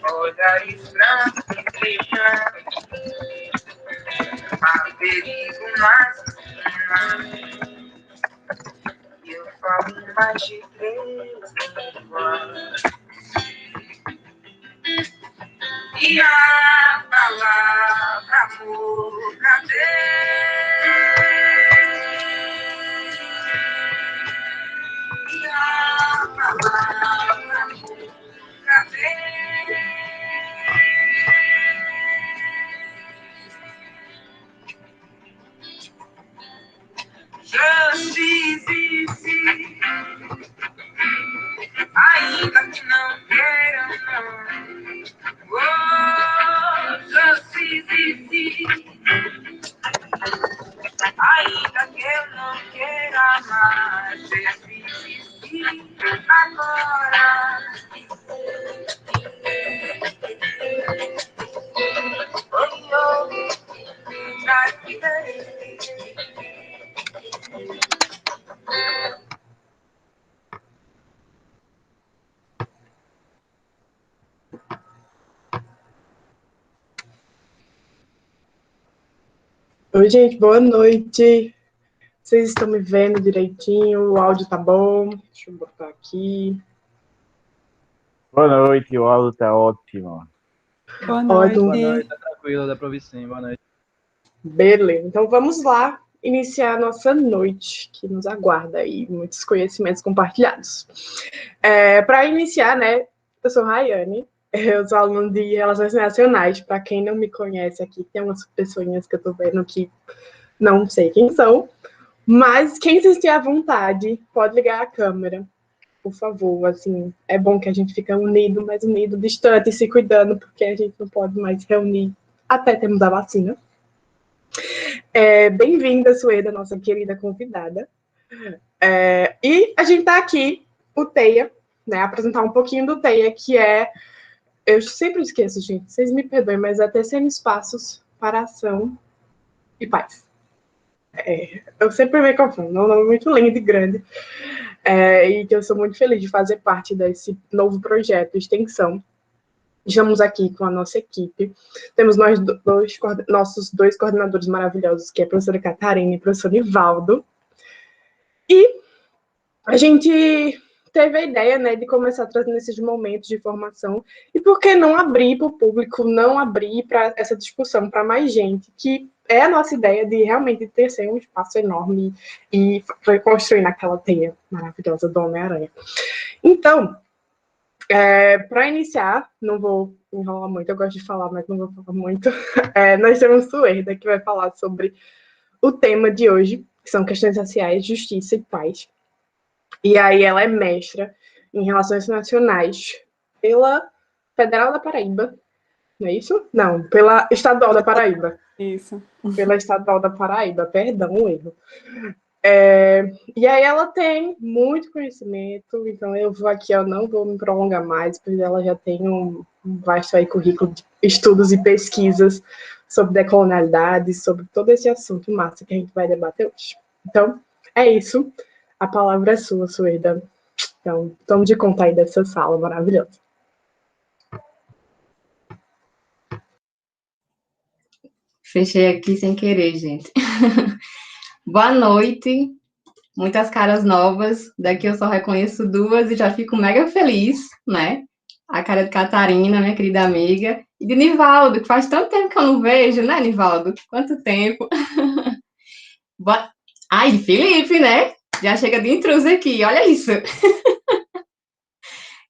Olhares brancos brilhantes, perigo nas esquinas. E eu falo em mais de 3 línguas. E a palavra amor, cadê? E a palavra amor, cadê? Justiça, ainda que não queira, não. Oh, justiça, ainda que eu não queira mais existir agora. Oh, já fiquei. Oi, gente, boa noite. Vocês estão me vendo direitinho? O áudio tá bom? Deixa eu botar aqui. Boa noite, o áudio tá ótimo. Boa noite. Ótimo. Boa noite, tá tranquilo, dá pra ouvir sim, boa noite. Beleza, então vamos lá iniciar a nossa noite, que nos aguarda aí, muitos conhecimentos compartilhados. Para iniciar, né, eu sou Rayane, eu sou aluna de Relações Internacionais. Para quem não me conhece aqui, tem umas pessoinhas que eu tô vendo que não sei quem são, mas quem se sentir à vontade, pode ligar a câmera, por favor. Assim, é bom que a gente fica unido, mas unido, distante, se cuidando, porque a gente não pode mais se reunir até termos a vacina. Bem-vinda, Sueda, nossa querida convidada. E a gente está aqui, o Teia, né, apresentar um pouquinho do Teia, que é... Eu sempre esqueço, gente, vocês me perdoem, mas é Tecendo Espaços para Ação e Paz. Eu sempre me confundo, é um nome muito lindo e grande, e que eu sou muito feliz de fazer parte desse novo projeto de extensão. Estamos aqui com a nossa equipe. Temos nossos dois coordenadores maravilhosos, que é a professora Catarina e o professor Nivaldo. E a gente teve a ideia, né, de começar trazendo esses momentos de formação. E por que não abrir para o público, não abrir para essa discussão para mais gente, que é a nossa ideia de realmente ter um espaço enorme e foi construindo aquela teia maravilhosa do Homem-Aranha. Então, para iniciar, não vou enrolar muito, eu gosto de falar, mas não vou falar muito. Nós temos Sueda, que vai falar sobre o tema de hoje, que são questões raciais, justiça e paz. E aí ela é mestra em Relações Internacionais pela Federal da Paraíba, não é isso? Não, pela Estadual da Paraíba. Isso. Pela Estadual da Paraíba, perdão, o erro. E aí ela tem muito conhecimento, então eu vou aqui, eu não vou me prolongar mais, porque ela já tem um vasto aí currículo de estudos e pesquisas sobre decolonialidade, sobre todo esse assunto massa que a gente vai debater hoje. Então, é isso. A palavra é sua, Sueda. Então, tome de conta aí dessa sala maravilhosa. Fechei aqui sem querer, gente. Boa noite. Muitas caras novas. Daqui eu só reconheço 2 e já fico mega feliz, né? A cara de Catarina, minha querida amiga. E de Nivaldo, que faz tanto tempo que eu não vejo, né, Nivaldo? Quanto tempo. Ai, de Felipe, né? Já chega de intruso aqui, olha isso.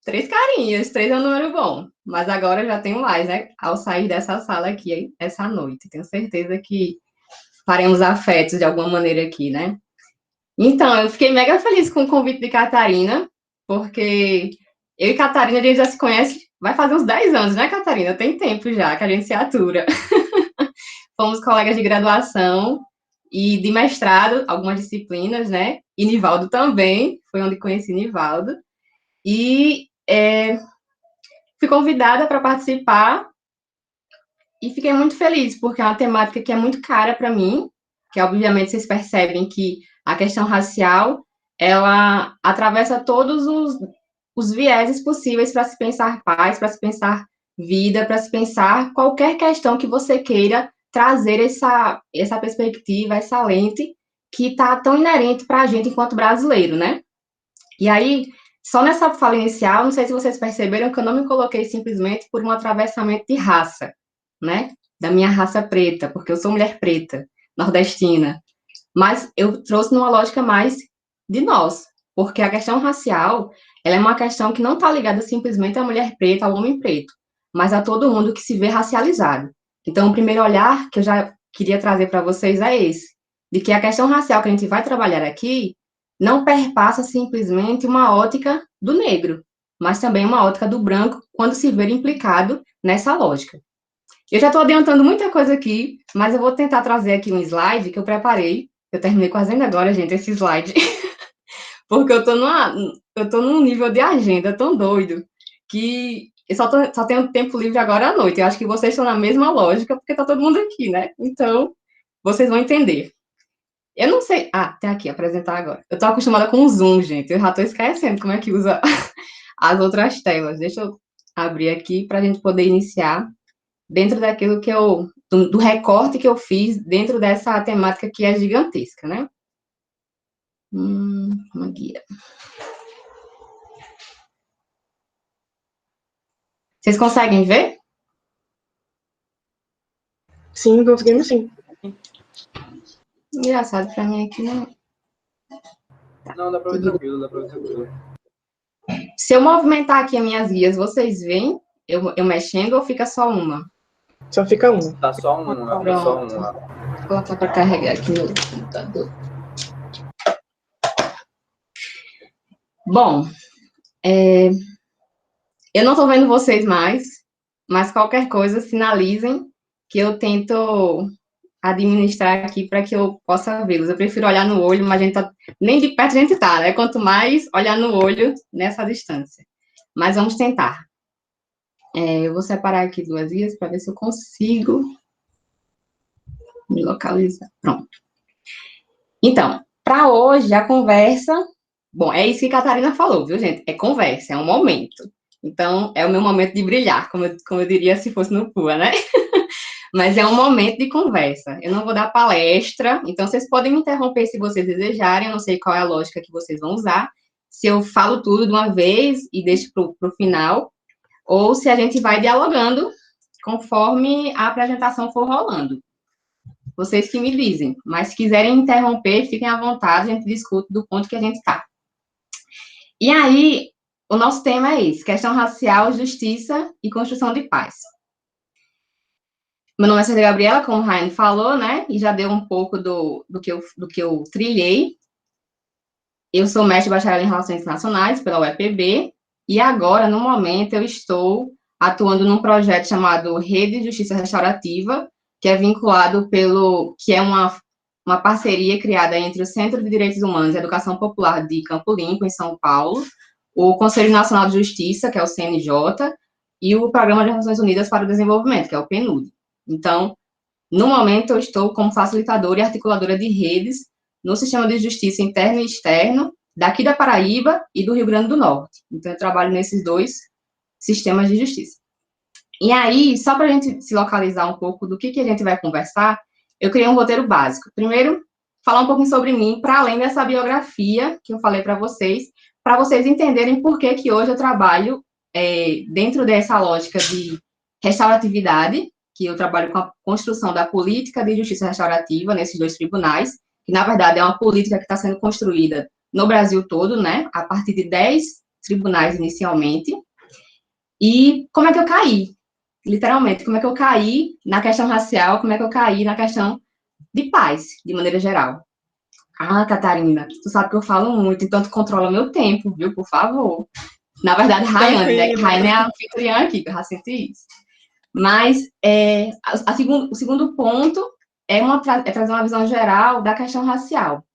3 carinhas, 3 é um número bom. Mas agora eu já tenho mais, né? Ao sair dessa sala aqui, essa noite. Tenho certeza que faremos afetos de alguma maneira aqui, né? Então, eu fiquei mega feliz com o convite de Catarina, porque eu e Catarina, a gente já se conhece, vai fazer uns 10 anos, né, Catarina? Tem tempo já que a gente se atura. Fomos colegas de graduação e de mestrado, algumas disciplinas, né? E Nivaldo também, foi onde conheci Nivaldo. E fui convidada para participar e fiquei muito feliz, porque é uma temática que é muito cara para mim, que obviamente vocês percebem que a questão racial, ela atravessa todos os vieses possíveis para se pensar paz, para se pensar vida, para se pensar qualquer questão que você queira trazer essa perspectiva, essa lente que está tão inerente para a gente enquanto brasileiro, né? E aí, só nessa fala inicial, não sei se vocês perceberam que eu não me coloquei simplesmente por um atravessamento de raça, né? Da minha raça preta, porque eu sou mulher preta, nordestina. Mas eu trouxe numa lógica mais de nós, porque a questão racial, ela é uma questão que não está ligada simplesmente à mulher preta, ao homem preto, mas a todo mundo que se vê racializado. Então, o primeiro olhar que eu já queria trazer para vocês é esse, de que a questão racial que a gente vai trabalhar aqui não perpassa simplesmente uma ótica do negro, mas também uma ótica do branco, quando se vê implicado nessa lógica. Eu já estou adiantando muita coisa aqui, mas eu vou tentar trazer aqui um slide que eu preparei. Eu terminei quase ainda agora, gente, esse slide. Porque eu tô num nível de agenda tão doido que eu só tenho tempo livre agora à noite. Eu acho que vocês estão na mesma lógica, porque tá todo mundo aqui, né? Então, vocês vão entender. Eu não sei. Ah, tem aqui, apresentar agora. Eu tô acostumada com o Zoom, gente. Eu já tô esquecendo como é que usa as outras telas. Deixa eu abrir aqui para a gente poder iniciar dentro daquilo que do recorte que eu fiz dentro dessa temática que é gigantesca, né? Uma guia. Vocês conseguem ver? Sim, conseguimos sim. Engraçado pra mim aqui, não. Não, dá pra ver tranquilo, dá pra ver tranquilo. Se eu movimentar aqui as minhas guias, vocês veem eu mexendo ou fica só uma? Só fica uma. Tá só uma, Pronto. só uma. Vou colocar para carregar aqui no computador. Bom, eu não estou vendo vocês mais, mas qualquer coisa, sinalizem que eu tento administrar aqui para que eu possa vê-los. Eu prefiro olhar no olho, mas a gente tá, nem de perto a gente tá, né? Quanto mais olhar no olho nessa distância. Mas vamos tentar. Eu vou separar aqui duas guias para ver se eu consigo me localizar. Pronto. Então, para hoje, a conversa... Bom, é isso que a Catarina falou, viu, gente? É conversa, é um momento. Então, é o meu momento de brilhar, como eu diria se fosse no PUA, né? Mas é um momento de conversa. Eu não vou dar palestra, então vocês podem me interromper se vocês desejarem, eu não sei qual é a lógica que vocês vão usar. Se eu falo tudo de uma vez e deixo para o final, ou se a gente vai dialogando conforme a apresentação for rolando. Vocês que me dizem, mas se quiserem interromper, fiquem à vontade, a gente discute do ponto que a gente está. E aí, o nosso tema é esse, questão racial, justiça e construção de paz. Meu nome é Cida Gabriela, como o Ryan falou, né, e já deu um pouco do que eu trilhei. Eu sou mestre bacharel em Relações Internacionais pela UEPB, e agora, no momento, eu estou atuando num projeto chamado Rede de Justiça Restaurativa, que é vinculado que é uma parceria criada entre o Centro de Direitos Humanos e Educação Popular de Campo Limpo, em São Paulo, o Conselho Nacional de Justiça, que é o CNJ, e o Programa de Nações Unidas para o Desenvolvimento, que é o PNUD. Então, no momento, eu estou como facilitadora e articuladora de redes no sistema de justiça interno e externo, daqui da Paraíba e do Rio Grande do Norte. Então, eu trabalho nesses dois sistemas de justiça. E aí, só para a gente se localizar um pouco do que a gente vai conversar, eu criei um roteiro básico. Primeiro, falar um pouquinho sobre mim, para além dessa biografia que eu falei para vocês entenderem por que hoje eu trabalho dentro dessa lógica de restauratividade, que eu trabalho com a construção da política de justiça restaurativa nesses dois tribunais, que, na verdade, é uma política que está sendo construída no Brasil todo, né, a partir de 10 tribunais inicialmente. E como é que eu caí? Literalmente, como é que eu caí na questão racial, como é que eu caí na questão de paz, de maneira geral. Ah, Catarina, tu sabe que eu falo muito, então tu controla meu tempo, viu, por favor. Na verdade, Rayane, né? Rayane é a anfitriã aqui, que eu já senti isso. Mas o segundo ponto é trazer uma visão geral da questão racial.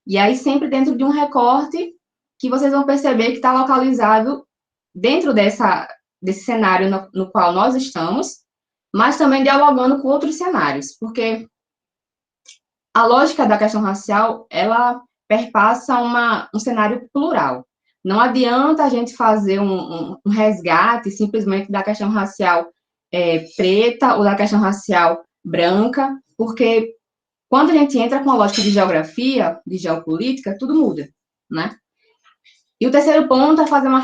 E aí, sempre dentro de um recorte que vocês vão perceber que está localizado dentro desse cenário no qual nós estamos, mas também dialogando com outros cenários, porque a lógica da questão racial, ela perpassa um cenário plural. Não adianta a gente fazer um resgate simplesmente da questão racial preta ou da questão racial branca, porque quando a gente entra com a lógica de geografia, de geopolítica, tudo muda, né? E o terceiro ponto é fazer uma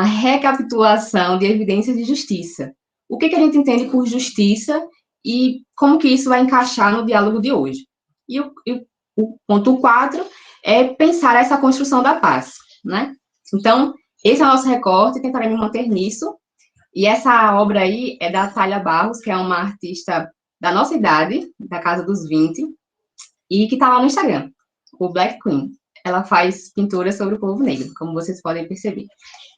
recapitulação de evidências de justiça. O que a gente entende por justiça e como que isso vai encaixar no diálogo de hoje. E o ponto 4 é pensar essa construção da paz, né? Então, esse é o nosso recorte, tentaremos manter nisso. E essa obra aí é da Thalia Barros, que é uma artista da nossa idade, da casa dos 20, e que está lá no Instagram, o Black Queen. Ela faz pintura sobre o povo negro, como vocês podem perceber.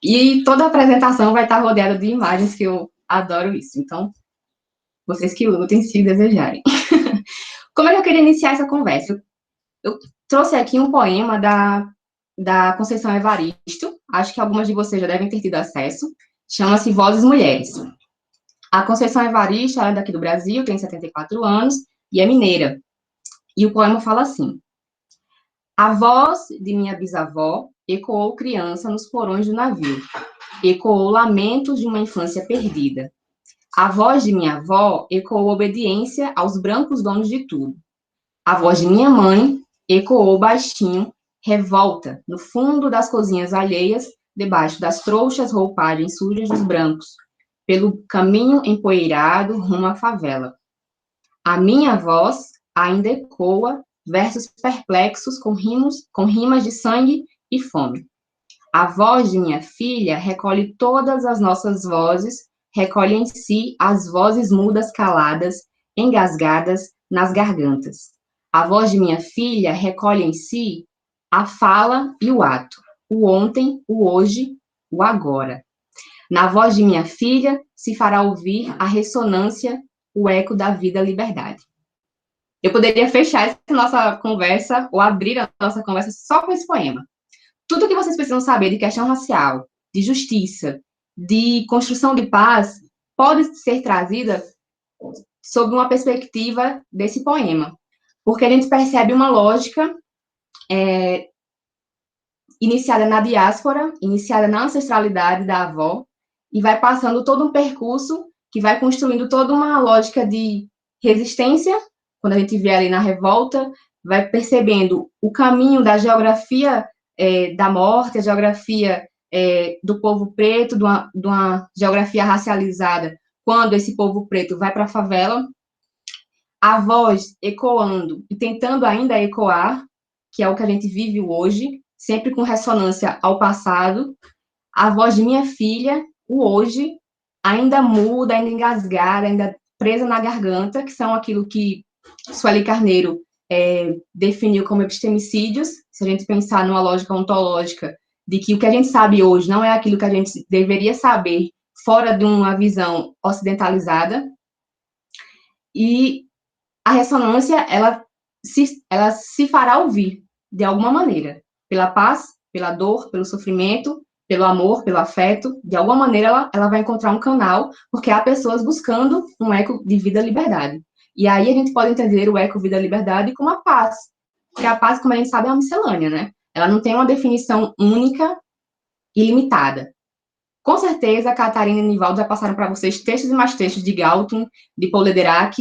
E toda a apresentação vai estar rodeada de imagens, que eu adoro isso. Então, vocês que lutem se desejarem. Como é que eu queria iniciar essa conversa? Eu trouxe aqui um poema da Conceição Evaristo, acho que algumas de vocês já devem ter tido acesso, chama-se Vozes Mulheres. A Conceição Evaristo, ela é daqui do Brasil, tem 74 anos, e é mineira. E o poema fala assim: a voz de minha bisavó ecoou criança nos porões do navio, ecoou lamentos de uma infância perdida. A voz de minha avó ecoou obediência aos brancos donos de tudo. A voz de minha mãe ecoou baixinho, revolta, no fundo das cozinhas alheias, debaixo das trouxas roupagens sujas dos brancos, pelo caminho empoeirado rumo à favela. A minha voz ainda ecoa versos perplexos com rimas de sangue e fome. A voz de minha filha recolhe todas as nossas vozes, recolhe em si as vozes mudas caladas, engasgadas nas gargantas. A voz de minha filha recolhe em si a fala e o ato, o ontem, o hoje, o agora. Na voz de minha filha se fará ouvir a ressonância, o eco da vida liberdade. Eu poderia fechar essa nossa conversa ou abrir a nossa conversa só com esse poema. Tudo o que vocês precisam saber de questão racial, de justiça, de construção de paz, pode ser trazida sob uma perspectiva desse poema. Porque a gente percebe uma lógica iniciada na diáspora, iniciada na ancestralidade da avó, e vai passando todo um percurso que vai construindo toda uma lógica de resistência, quando a gente vê ali na revolta, vai percebendo o caminho da geografia da morte, a geografia do povo preto, de uma geografia racializada, quando esse povo preto vai para a favela, a voz ecoando e tentando ainda ecoar, que é o que a gente vive hoje, sempre com ressonância ao passado, a voz de minha filha, o hoje, ainda muda, ainda engasgada, ainda presa na garganta, que são aquilo que Sueli Carneiro definiu como epistemicídios, se a gente pensar numa lógica ontológica, de que o que a gente sabe hoje não é aquilo que a gente deveria saber fora de uma visão ocidentalizada, e a ressonância, ela se fará ouvir, de alguma maneira, pela paz, pela dor, pelo sofrimento, pelo amor, pelo afeto, de alguma maneira ela vai encontrar um canal, porque há pessoas buscando um eco de vida e liberdade. E aí a gente pode entender o eco vida e liberdade como a paz, porque a paz, como a gente sabe, é uma miscelânea, né? Ela não tem uma definição única e limitada. Com certeza, a Catarina e o Nivaldo já passaram para vocês textos e mais textos de Galton, de Paul Lederach,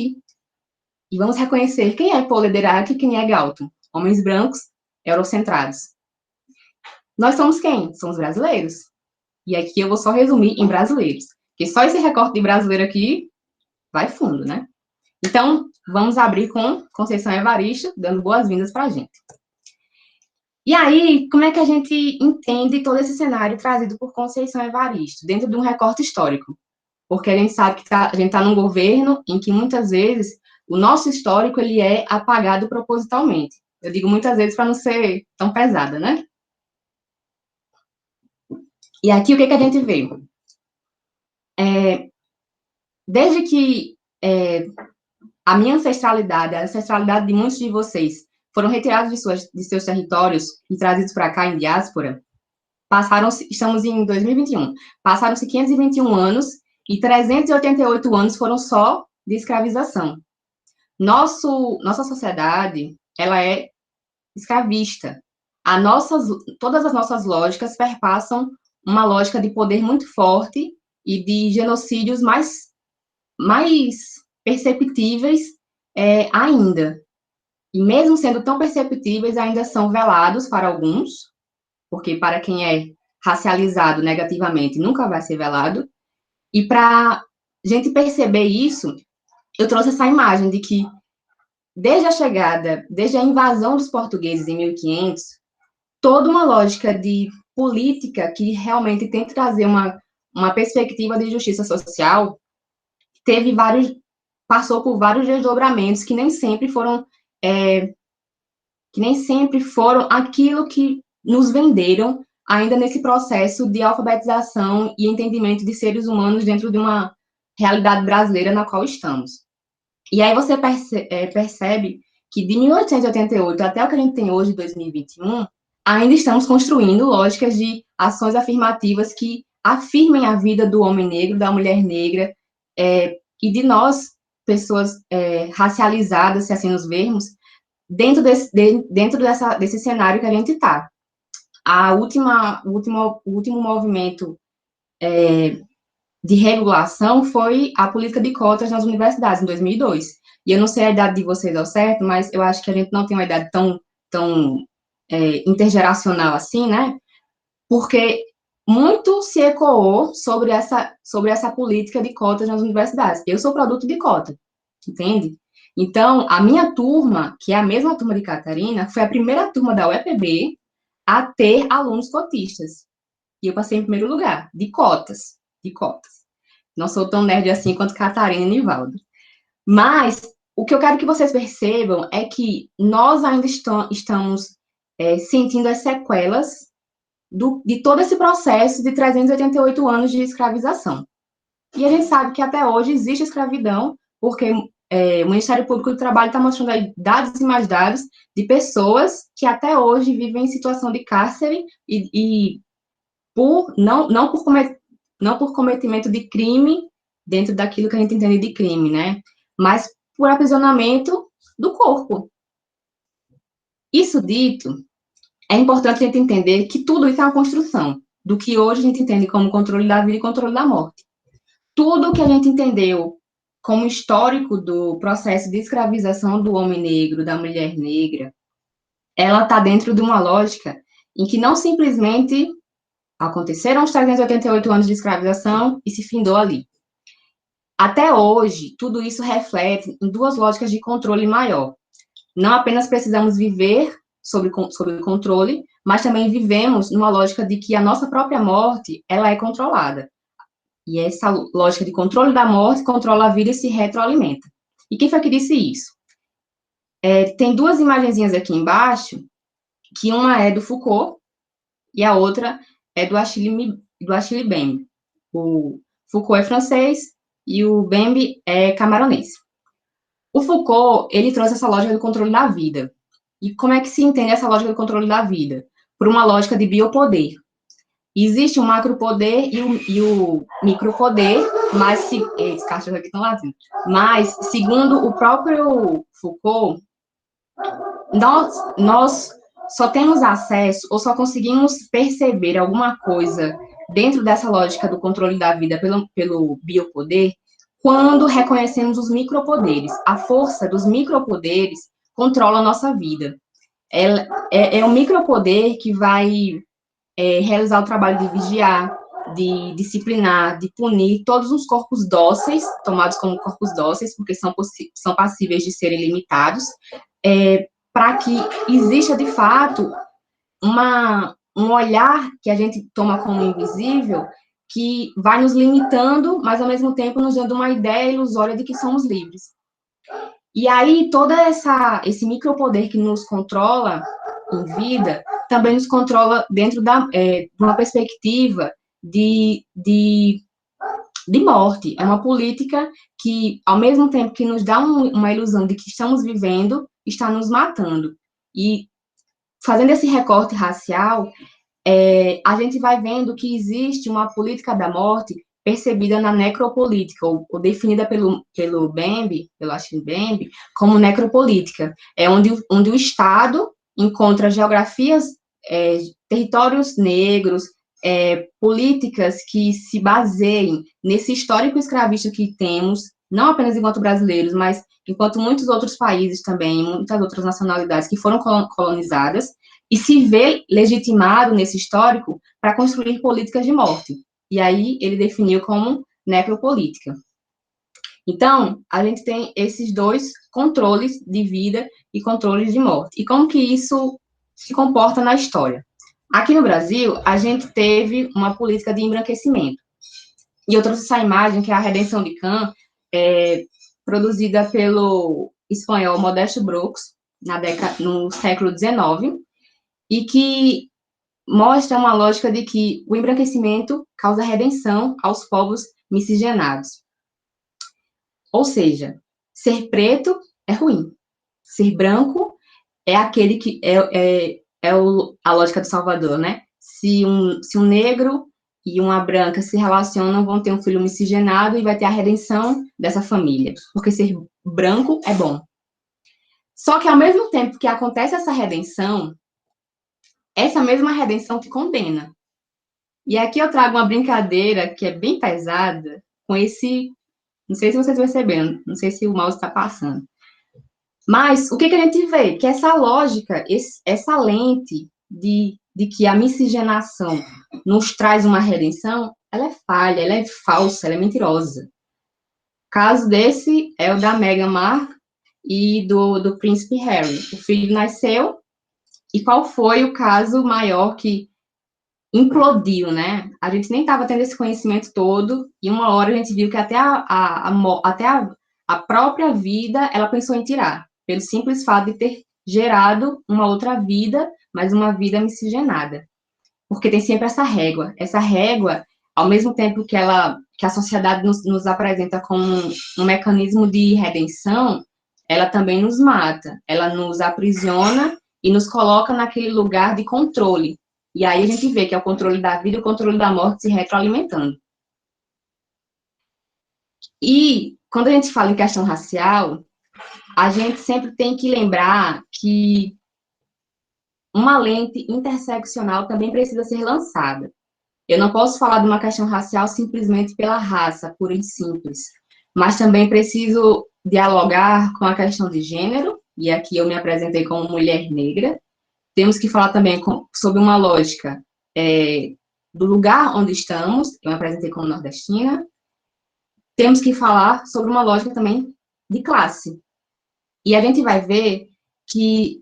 e vamos reconhecer quem é Paul Lederach e quem é Galton. Homens brancos, eurocentrados. Nós somos quem? Somos brasileiros. E aqui eu vou só resumir em brasileiros, porque só esse recorte de brasileiro aqui vai fundo, né? Então, vamos abrir com Conceição Evaristo, dando boas-vindas para a gente. E aí, como é que a gente entende todo esse cenário trazido por Conceição Evaristo, dentro de um recorte histórico? Porque a gente sabe que a gente está num governo em que, muitas vezes, o nosso histórico ele é apagado propositalmente. Eu digo muitas vezes para não ser tão pesada, né? E aqui, o que a gente vê? Desde que a minha ancestralidade, a ancestralidade de muitos de vocês, foram retirados de seus territórios e trazidos para cá em diáspora, estamos em 2021, passaram-se 521 anos e 388 anos foram só de escravização. Nossa sociedade, ela é escravista. Todas as nossas lógicas perpassam uma lógica de poder muito forte e de genocídios mais perceptíveis ainda. E mesmo sendo tão perceptíveis, ainda são velados para alguns, porque para quem é racializado negativamente nunca vai ser velado. E para a gente perceber isso, eu trouxe essa imagem de que desde a invasão dos portugueses em 1500, toda uma lógica de política que realmente tem que trazer uma perspectiva de justiça social passou por vários desdobramentos que nem sempre foram aquilo que nos venderam ainda nesse processo de alfabetização e entendimento de seres humanos dentro de uma realidade brasileira na qual estamos. E aí você percebe que de 1888 até o que a gente tem hoje, 2021, ainda estamos construindo lógicas de ações afirmativas que afirmem a vida do homem negro, da mulher negra, e de nós, pessoas racializadas, se assim nos vermos, dentro desse cenário que a gente está. O último movimento de regulação foi a política de cotas nas universidades, em 2002. E eu não sei a idade de vocês ao certo, mas eu acho que a gente não tem uma idade tão intergeracional assim, né? Porque muito se ecoou sobre essa política de cotas nas universidades. Eu sou produto de cota, entende? Então, a minha turma, que é a mesma turma de Catarina, foi a primeira turma da UEPB a ter alunos cotistas. E eu passei em primeiro lugar, de cotas. Não sou tão nerd assim quanto Catarina e Nivaldo. Mas, o que eu quero que vocês percebam é que nós ainda estamos sentindo as sequelas de todo esse processo de 388 anos de escravização. E a gente sabe que até hoje existe escravidão, porque o Ministério Público do Trabalho está mostrando aí dados e mais dados de pessoas que até hoje vivem em situação de cárcere e não por cometimento de crime, dentro daquilo que a gente entende de crime, né? Mas por aprisionamento do corpo. Isso dito, é importante a gente entender que tudo isso é uma construção do que hoje a gente entende como controle da vida e controle da morte. Tudo que a gente entendeu como histórico do processo de escravização do homem negro, da mulher negra, ela está dentro de uma lógica em que não simplesmente aconteceram os 388 anos de escravização e se findou ali. Até hoje, tudo isso reflete em duas lógicas de controle maior. Não apenas precisamos viver sob controle, mas também vivemos numa lógica de que a nossa própria morte, ela é controlada. E essa lógica de controle da morte controla a vida e se retroalimenta. E quem foi que disse isso? Tem duas imagenzinhas aqui embaixo, que uma é do Foucault e a outra é do Achille Mbembe. O Foucault é francês e o Mbembe é camaronês. O Foucault, ele trouxe essa lógica do controle da vida. E como é que se entende essa lógica do controle da vida? Por uma lógica de biopoder. Existe o macropoder e o micropoder, mas esses cachorros aqui estão latindo. Mas, segundo o próprio Foucault, nós só temos acesso ou só conseguimos perceber alguma coisa dentro dessa lógica do controle da vida pelo biopoder quando reconhecemos os micropoderes. A força dos micropoderes controla a nossa vida. É o micropoder que vai realizar o trabalho de vigiar, de disciplinar, de punir todos os corpos dóceis, tomados como corpos dóceis, porque são passíveis de serem limitados, para que exista, de fato, um olhar que a gente toma como invisível, que vai nos limitando, mas, ao mesmo tempo, nos dando uma ideia ilusória de que somos livres. E aí, todo esse micropoder que nos controla em vida, também nos controla dentro de uma perspectiva de morte. É uma política que, ao mesmo tempo que nos dá uma ilusão de que estamos vivendo, está nos matando. E, fazendo esse recorte racial, a gente vai vendo que existe uma política da morte percebida na necropolítica, ou definida pelo Bembe, pelo Achille Bembe, como necropolítica. É onde o Estado encontra geografias, territórios negros, políticas que se baseiem nesse histórico escravista que temos, não apenas enquanto brasileiros, mas enquanto muitos outros países também, muitas outras nacionalidades que foram colonizadas, e se vê legitimado nesse histórico para construir políticas de morte. E aí ele definiu como necropolítica. Então, a gente tem esses dois controles de vida e controles de morte. E como que isso se comporta na história? Aqui no Brasil, a gente teve uma política de embranquecimento. E eu trouxe essa imagem, que é a Redenção de Cã, produzida pelo espanhol Modesto Brooks, no século XIX, e que mostra uma lógica de que o embranquecimento causa redenção aos povos miscigenados. Ou seja, ser preto é ruim. Ser branco é aquele que a lógica do Salvador, né? Se um negro e uma branca se relacionam, vão ter um filho miscigenado e vai ter a redenção dessa família, porque ser branco é bom. Só que, ao mesmo tempo que acontece essa mesma redenção te condena. E aqui eu trago uma brincadeira que é bem pesada com esse... Não sei se vocês perceberam, não sei se o mouse está passando. Mas o que a gente vê? Que essa lógica, essa lente de que a miscigenação nos traz uma redenção, ela é falha, ela é falsa, ela é mentirosa. O caso desse é o da Meghan Markle e do príncipe Harry. O filho nasceu, e qual foi o caso maior que implodiu, né? A gente nem estava tendo esse conhecimento todo, e uma hora a gente viu que até a própria vida ela pensou em tirar, pelo simples fato de ter gerado uma outra vida, mas uma vida miscigenada. Porque tem sempre essa régua, ao mesmo tempo que a sociedade nos apresenta como um mecanismo de redenção, ela também nos mata, ela nos aprisiona e nos coloca naquele lugar de controle. E aí a gente vê que é o controle da vida e o controle da morte se retroalimentando. E quando a gente fala em questão racial, a gente sempre tem que lembrar que uma lente interseccional também precisa ser lançada. Eu não posso falar de uma questão racial simplesmente pela raça, pura e simples, mas também preciso dialogar com a questão de gênero, e aqui eu me apresentei como mulher negra. Temos que falar também sobre uma lógica do lugar onde estamos, eu me apresentei como nordestina. Temos que falar sobre uma lógica também de classe. E a gente vai ver que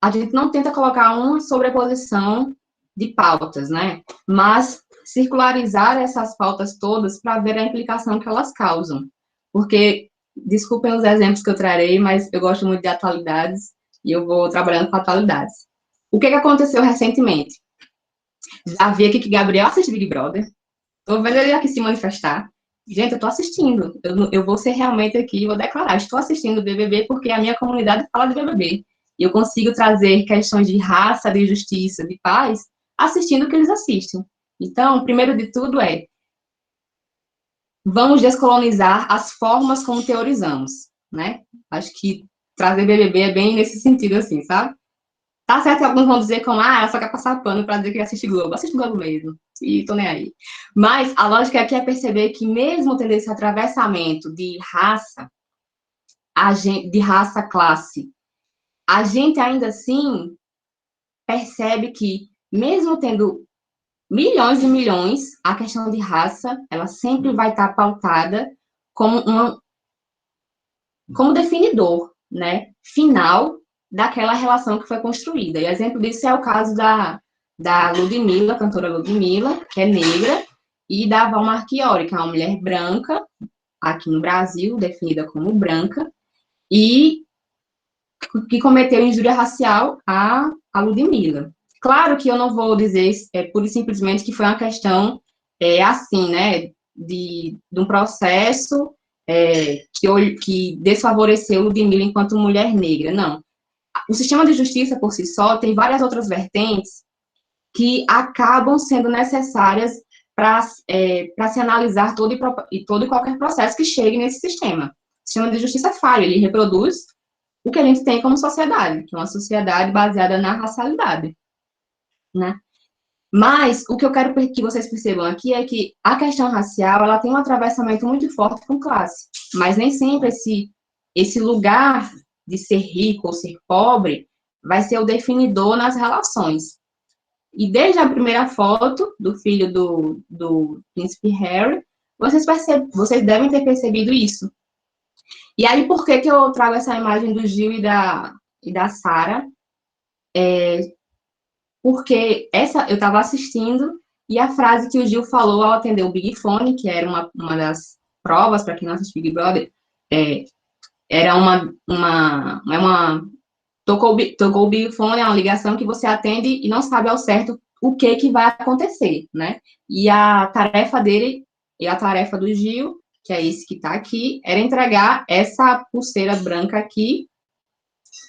a gente não tenta colocar uma sobreposição de pautas, né? Mas circularizar essas pautas todas para ver a implicação que elas causam. Porque, desculpem os exemplos que eu trarei, mas eu gosto muito de atualidades e eu vou trabalhando com atualidades. O que aconteceu recentemente? Já vi aqui que Gabriel assiste Big Brother. Estou vendo ele aqui se manifestar. Gente, eu estou assistindo. Eu vou ser realmente aqui, vou declarar, estou assistindo o BBB porque a minha comunidade fala de BBB. E eu consigo trazer questões de raça, de justiça, de paz, assistindo o que eles assistem. Então, primeiro de tudo vamos descolonizar as formas como teorizamos, né? Acho que trazer BBB é bem nesse sentido, assim, sabe? Tá certo que alguns vão dizer como, ela só quer passar pano pra dizer que assiste Globo. Assiste Globo mesmo. E tô nem aí. Mas a lógica aqui é perceber que mesmo tendo esse atravessamento de raça, de raça-classe, a gente ainda assim percebe que, mesmo tendo milhões e milhões, a questão de raça, ela sempre vai estar pautada como definidor, né, final daquela relação que foi construída. E exemplo disso é o caso da Ludmilla, cantora Ludmilla, que é negra, e da Val Marchiori, que é uma mulher branca, aqui no Brasil, definida como branca, e que cometeu injúria racial a Ludmilla. Claro que eu não vou dizer pura e simplesmente que foi uma questão assim, né, de um processo que desfavoreceu Ludmilla enquanto mulher negra, não. O sistema de justiça, por si só, tem várias outras vertentes que acabam sendo necessárias para se analisar todo e qualquer processo que chegue nesse sistema. O sistema de justiça é falho, ele reproduz o que a gente tem como sociedade, que é uma sociedade baseada na racialidade, né? Mas o que eu quero que vocês percebam aqui é que a questão racial, ela tem um atravessamento muito forte com classe, mas nem sempre esse lugar de ser rico ou ser pobre vai ser o definidor nas relações. E desde a primeira foto do filho do príncipe Harry, vocês devem ter percebido isso. E aí, por que eu trago essa imagem do Gil e da Sarah? Porque eu estava assistindo e a frase que o Gil falou ao atender o Big Fone, que era uma das provas para quem não assiste Big Brother, era tocou o Big Fone, é uma ligação que você atende e não sabe ao certo o que vai acontecer, né? E a tarefa dele, e a tarefa do Gil, que é esse que está aqui, era entregar essa pulseira branca aqui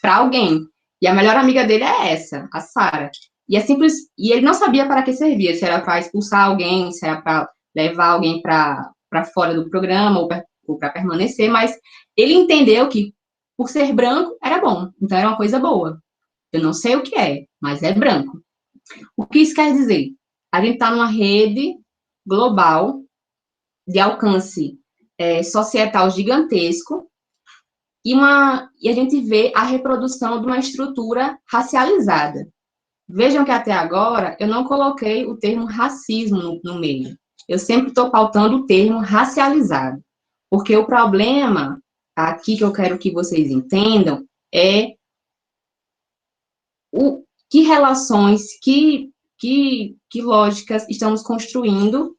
para alguém. E a melhor amiga dele é essa, a Sarah. E é simples, e ele não sabia para que servia, se era para expulsar alguém, se era para levar alguém para fora do programa ou para permanecer, mas ele entendeu que por ser branco era bom, então era uma coisa boa. Eu não sei o que é, mas é branco. O que isso quer dizer? A gente está numa rede global de alcance societal gigantesco e a gente vê a reprodução de uma estrutura racializada. Vejam que até agora eu não coloquei o termo racismo no meio. Eu sempre estou pautando o termo racializado. Porque o problema aqui que eu quero que vocês entendam é que relações, que lógicas estamos construindo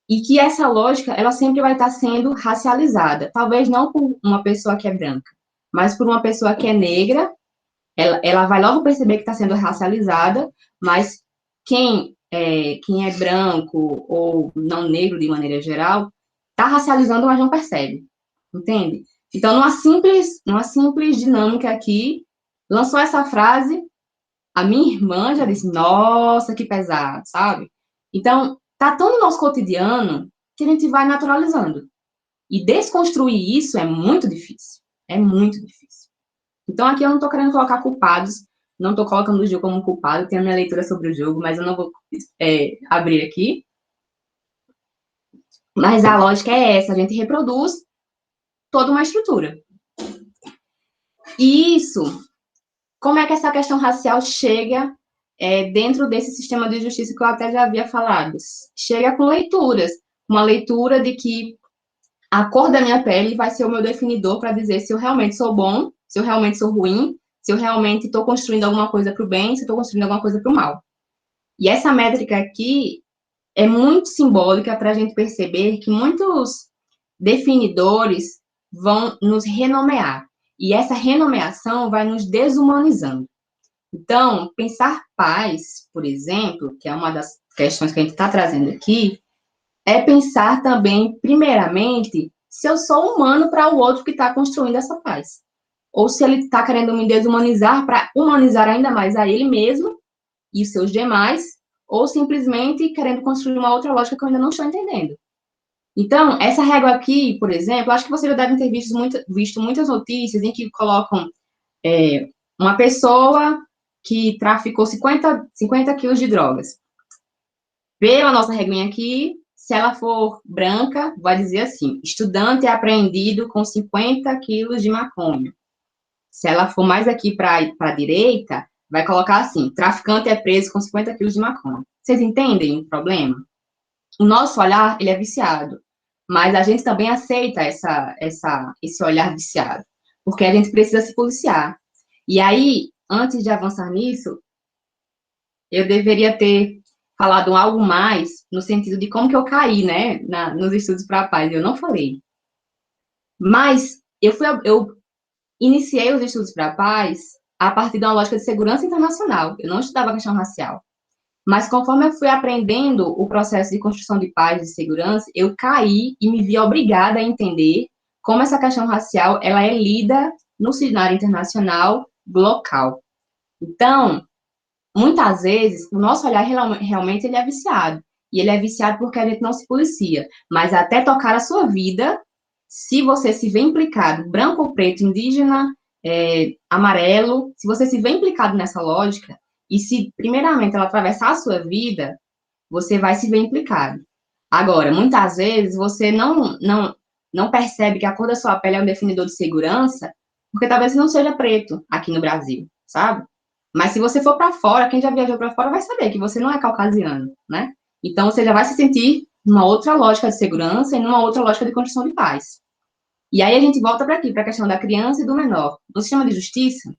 e que essa lógica, ela sempre vai estar sendo racializada. Talvez não por uma pessoa que é branca, mas por uma pessoa que é negra. Ela vai logo perceber que está sendo racializada, mas quem é branco ou não negro de maneira geral, está racializando, mas não percebe, entende? Então, numa simples dinâmica aqui, lançou essa frase, a minha irmã já disse, nossa, que pesado, sabe? Então, tá tão no nosso cotidiano que a gente vai naturalizando. E desconstruir isso é muito difícil, é muito difícil. Então, aqui eu não estou querendo colocar culpados, não estou colocando o Gil como culpado, tenho a minha leitura sobre o jogo, mas eu não vou abrir aqui. Mas a lógica é essa, a gente reproduz toda uma estrutura. E isso, como é que essa questão racial chega dentro desse sistema de justiça que eu até já havia falado? Chega com leituras, uma leitura de que a cor da minha pele vai ser o meu definidor para dizer se eu realmente sou bom, se eu realmente sou ruim, se eu realmente estou construindo alguma coisa para o bem, se eu estou construindo alguma coisa para o mal. E essa métrica aqui é muito simbólica para a gente perceber que muitos definidores vão nos renomear. E essa renomeação vai nos desumanizando. Então, pensar paz, por exemplo, que é uma das questões que a gente está trazendo aqui, é pensar também, primeiramente, se eu sou humano para o outro que está construindo essa paz. Ou se ele está querendo me desumanizar para humanizar ainda mais a ele mesmo e os seus demais, ou simplesmente querendo construir uma outra lógica que eu ainda não estou entendendo. Então, essa régua aqui, por exemplo, acho que vocês já devem ter visto muitas notícias em que colocam uma pessoa que traficou 50 quilos de drogas. Vê a nossa reguinha aqui, se ela for branca, vai dizer assim, estudante é apreendido com 50 quilos de maconha. Se ela for mais aqui para a direita, vai colocar assim, traficante é preso com 50 quilos de maconha. Vocês entendem o problema? O nosso olhar, ele é viciado, mas a gente também aceita esse olhar viciado, porque a gente precisa se policiar. E aí, antes de avançar nisso, eu deveria ter falado algo mais no sentido de como que eu caí, né, nos estudos para a paz. Eu não falei. Mas eu iniciei os estudos para a paz a partir de uma lógica de segurança internacional. Eu não estudava a questão racial. Mas conforme eu fui aprendendo o processo de construção de paz e de segurança, eu caí e me vi obrigada a entender como essa questão racial ela é lida no cenário internacional local. Então, muitas vezes, o nosso olhar realmente ele é viciado. e ele é viciado porque a gente não se policia. Mas até tocar a sua vida, se você se vê implicado, branco ou preto, indígena, amarelo, se você se vê implicado nessa lógica, e se, primeiramente, ela atravessar a sua vida, você vai se ver implicado. Agora, muitas vezes, você não percebe que a cor da sua pele é um definidor de segurança, porque talvez você não seja preto aqui no Brasil, sabe? Mas se você for para fora, quem já viajou para fora vai saber que você não é caucasiano, né? Então, você já vai se sentir numa outra lógica de segurança e numa outra lógica de construção de paz. E aí a gente volta para aqui, para a questão da criança e do menor. No sistema de justiça,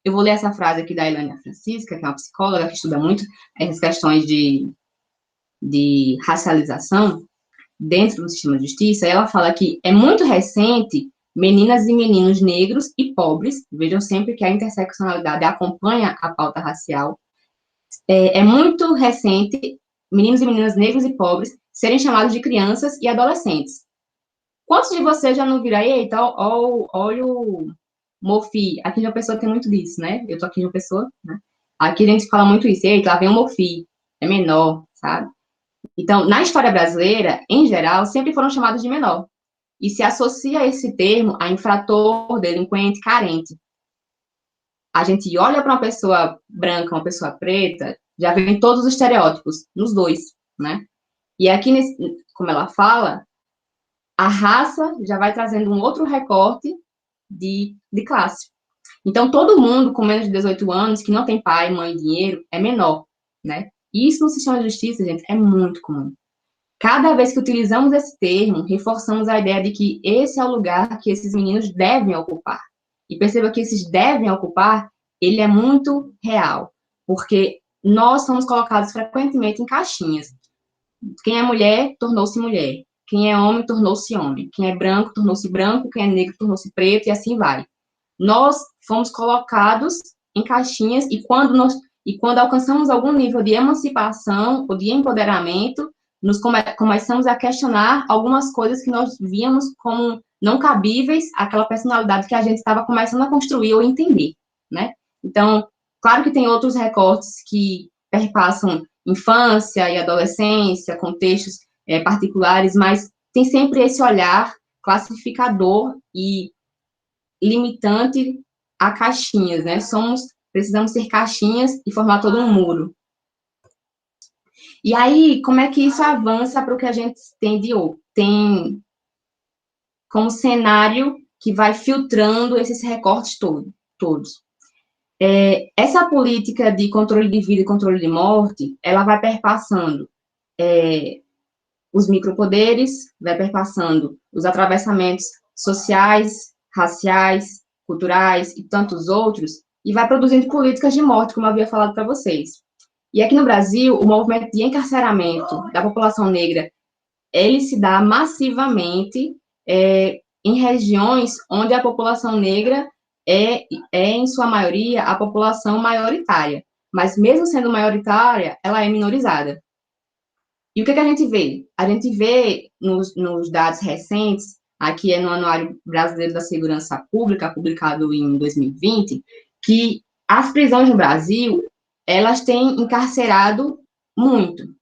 eu vou ler essa frase aqui da Elânia Francisca, que é uma psicóloga que estuda muito essas questões de racialização dentro do sistema de justiça. Ela fala que é muito recente meninas e meninos negros e pobres, vejam sempre que a interseccionalidade acompanha a pauta racial, é muito recente meninos e meninas negros e pobres serem chamados de crianças e adolescentes. Quantos de vocês já não viram, eita, olha o Mofi, aqui em João Pessoa tem muito disso, né? Eu tô aqui em João Pessoa, né? Aqui a gente fala muito isso, eita, lá vem o Mofi, é menor, sabe? Então, na história brasileira, em geral, sempre foram chamados de menor. E se associa esse termo a infrator, delinquente, carente. A gente olha para uma pessoa branca, uma pessoa preta, já vem todos os estereótipos, nos dois, né? E aqui, como ela fala, a raça já vai trazendo um outro recorte de classe. Então, todo mundo com menos de 18 anos, que não tem pai, mãe, dinheiro, é menor, né? E isso no sistema de justiça, gente, é muito comum. Cada vez que utilizamos esse termo, reforçamos a ideia de que esse é o lugar que esses meninos devem ocupar. E perceba que esses devem ocupar, ele é muito real, porque nós somos colocados frequentemente em caixinhas. Quem é mulher, tornou-se mulher. Quem é homem, tornou-se homem. Quem é branco, tornou-se branco. Quem é negro, tornou-se preto, e assim vai. Nós fomos colocados em caixinhas, e quando alcançamos algum nível de emancipação ou de empoderamento, começamos a questionar algumas coisas que nós víamos como não cabíveis àquela personalidade que a gente estava começando a construir ou entender, né? Então, claro que tem outros recortes que perpassam infância e adolescência, contextos particulares, mas tem sempre esse olhar classificador e limitante a caixinhas, né? Precisamos ser caixinhas e formar todo um muro. E aí, como é que isso avança para o que a gente tem como cenário que vai filtrando esses recortes todos? Essa política de controle de vida e controle de morte, ela vai perpassando os micropoderes, vai perpassando os atravessamentos sociais, raciais, culturais e tantos outros, e vai produzindo políticas de morte, como eu havia falado para vocês. E aqui no Brasil, o movimento de encarceramento da população negra, ele se dá massivamente em regiões onde a população negra em sua maioria, a população maioritária. Mas mesmo sendo maioritária, ela é minorizada. E o que a gente vê? A gente vê nos dados recentes, aqui é no Anuário Brasileiro da Segurança Pública, publicado em 2020, que as prisões no Brasil, elas têm encarcerado muito.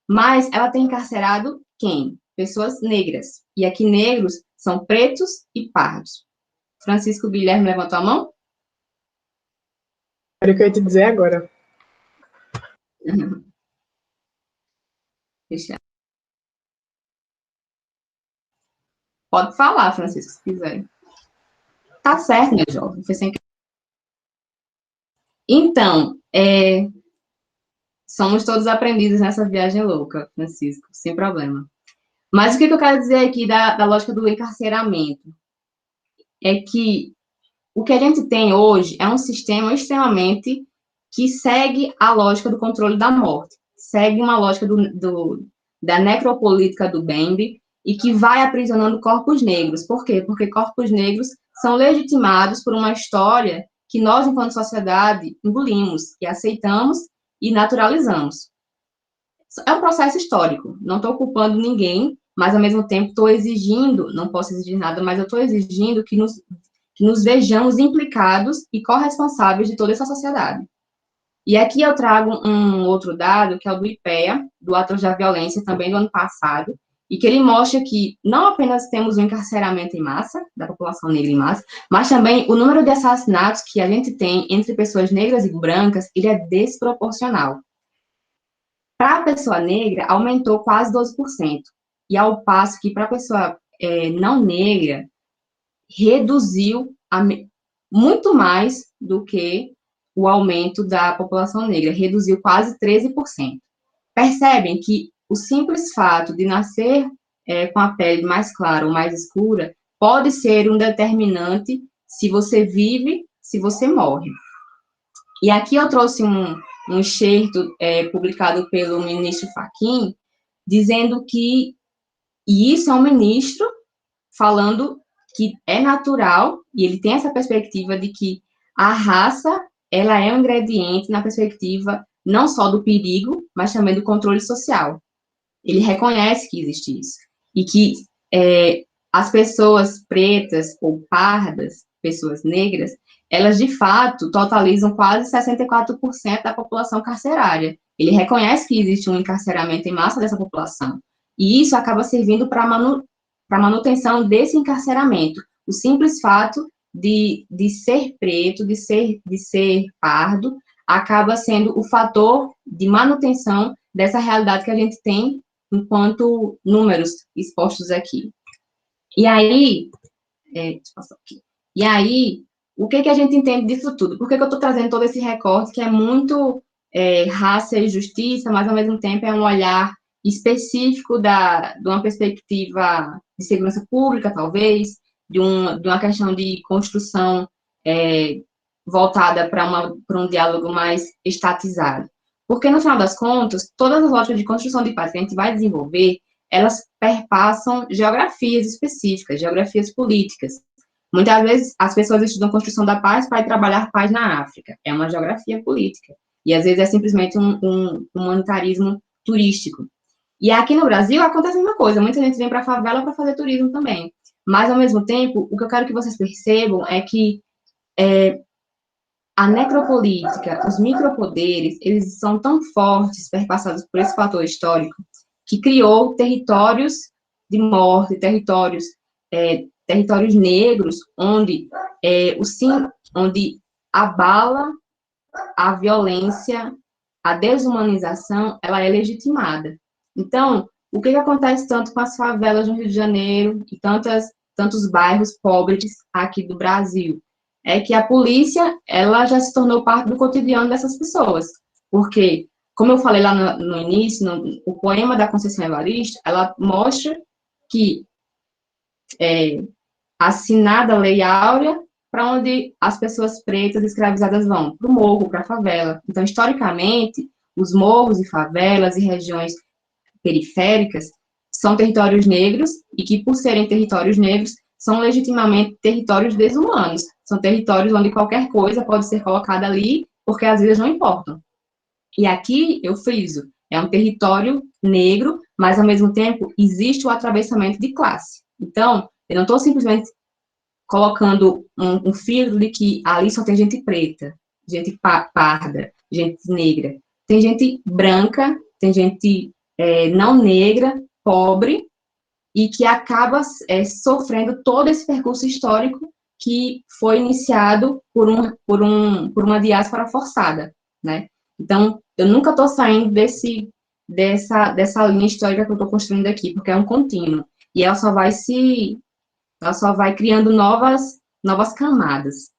Mas ela tem encarcerado quem? Pessoas negras. E aqui negros são pretos e pardos. Francisco Guilherme levantou a mão? Era o que eu ia te dizer agora. Deixa. Pode falar, Francisco, se quiser. Tá certo, meu jovem. Foi sem... Então, somos todos aprendizes nessa viagem louca, Francisco, sem problema. Mas o que eu quero dizer aqui da lógica do encarceramento? É que o que a gente tem hoje é um sistema extremamente que segue a lógica do controle da morte, segue uma lógica da necropolítica do Bembe e que vai aprisionando corpos negros. Por quê? Porque corpos negros são legitimados por uma história que nós, enquanto sociedade, engolimos e aceitamos e naturalizamos. É um processo histórico, não estou culpando ninguém, mas, ao mesmo tempo, estou exigindo, não posso exigir nada, mas eu estou exigindo que nos vejamos implicados e corresponsáveis de toda essa sociedade. E aqui eu trago um outro dado, que é o do IPEA, do Atlas da Violência, também do ano passado, e que ele mostra que não apenas temos o encarceramento em massa, da população negra em massa, mas também o número de assassinatos que a gente tem entre pessoas negras e brancas, ele é desproporcional. Para a pessoa negra, aumentou quase 12%, e ao passo que para a pessoa não negra, reduziu muito mais do que o aumento da população negra, reduziu quase 13%. Percebem que o simples fato de nascer com a pele mais clara ou mais escura pode ser um determinante se você vive, se você morre. E aqui eu trouxe um excerto publicado pelo ministro Fachin, dizendo que, e isso é um ministro falando que é natural, e ele tem essa perspectiva de que a raça, ela é um ingrediente na perspectiva não só do perigo, mas também do controle social. Ele reconhece que existe isso. E que as pessoas pretas ou pardas, pessoas negras, elas, de fato, totalizam quase 64% da população carcerária. Ele reconhece que existe um encarceramento em massa dessa população. E isso acaba servindo para a manutenção desse encarceramento. O simples fato de ser preto, de ser pardo, acaba sendo o fator de manutenção dessa realidade que a gente tem enquanto números expostos aqui. E aí, deixa eu passar aqui. E aí, o que a gente entende disso tudo? Por que eu estou trazendo todo esse recorte que é muito raça e justiça, mas ao mesmo tempo é um olhar específico de uma perspectiva de segurança pública, talvez, de uma questão de construção voltada para um diálogo mais estatizado. Porque, no final das contas, todas as lógicas de construção de paz que a gente vai desenvolver, elas perpassam geografias específicas, geografias políticas. Muitas vezes, as pessoas estudam construção da paz para ir trabalhar paz na África. É uma geografia política. E, às vezes, é simplesmente um humanitarismo turístico. E aqui no Brasil, acontece a mesma coisa. Muita gente vem para a favela para fazer turismo também. Mas, ao mesmo tempo, o que eu quero que vocês percebam é que a necropolítica, os micropoderes, eles são tão fortes, perpassados por esse fator histórico, que criou territórios de morte, territórios negros, onde onde a bala, a violência, a desumanização, ela é legitimada. Então, o que acontece tanto com as favelas no Rio de Janeiro e tantos bairros pobres aqui do Brasil? É que a polícia, ela já se tornou parte do cotidiano dessas pessoas. Porque, como eu falei lá no início, o poema da Conceição Evaristo, ela mostra que assinada a Lei Áurea, para onde as pessoas pretas escravizadas vão? Para o morro, para a favela. Então, historicamente, os morros e favelas e regiões periféricas são territórios negros e que, por serem territórios negros, são legitimamente territórios desumanos. São territórios onde qualquer coisa pode ser colocada ali, porque as vidas não importam. E aqui, eu friso, é um território negro, mas, ao mesmo tempo, existe o atravessamento de classe. Então, eu não estou simplesmente colocando um filtro de que ali só tem gente preta, gente parda, gente negra. Tem gente branca, tem gente não negra, pobre, e que acaba sofrendo todo esse percurso histórico que foi iniciado por uma diáspora forçada, né? Então, eu nunca estou saindo dessa linha histórica que eu estou construindo aqui, porque é um contínuo, e ela só vai criando novas camadas.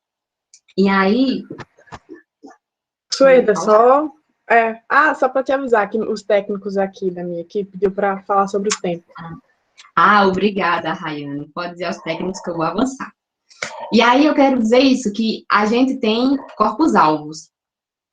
E aí... Sueda, só para te avisar que os técnicos aqui da minha equipe pediu para falar sobre o tempo. Obrigada, Rayane. Pode dizer aos técnicos que eu vou avançar. E aí eu quero dizer isso, que a gente tem corpos-alvos.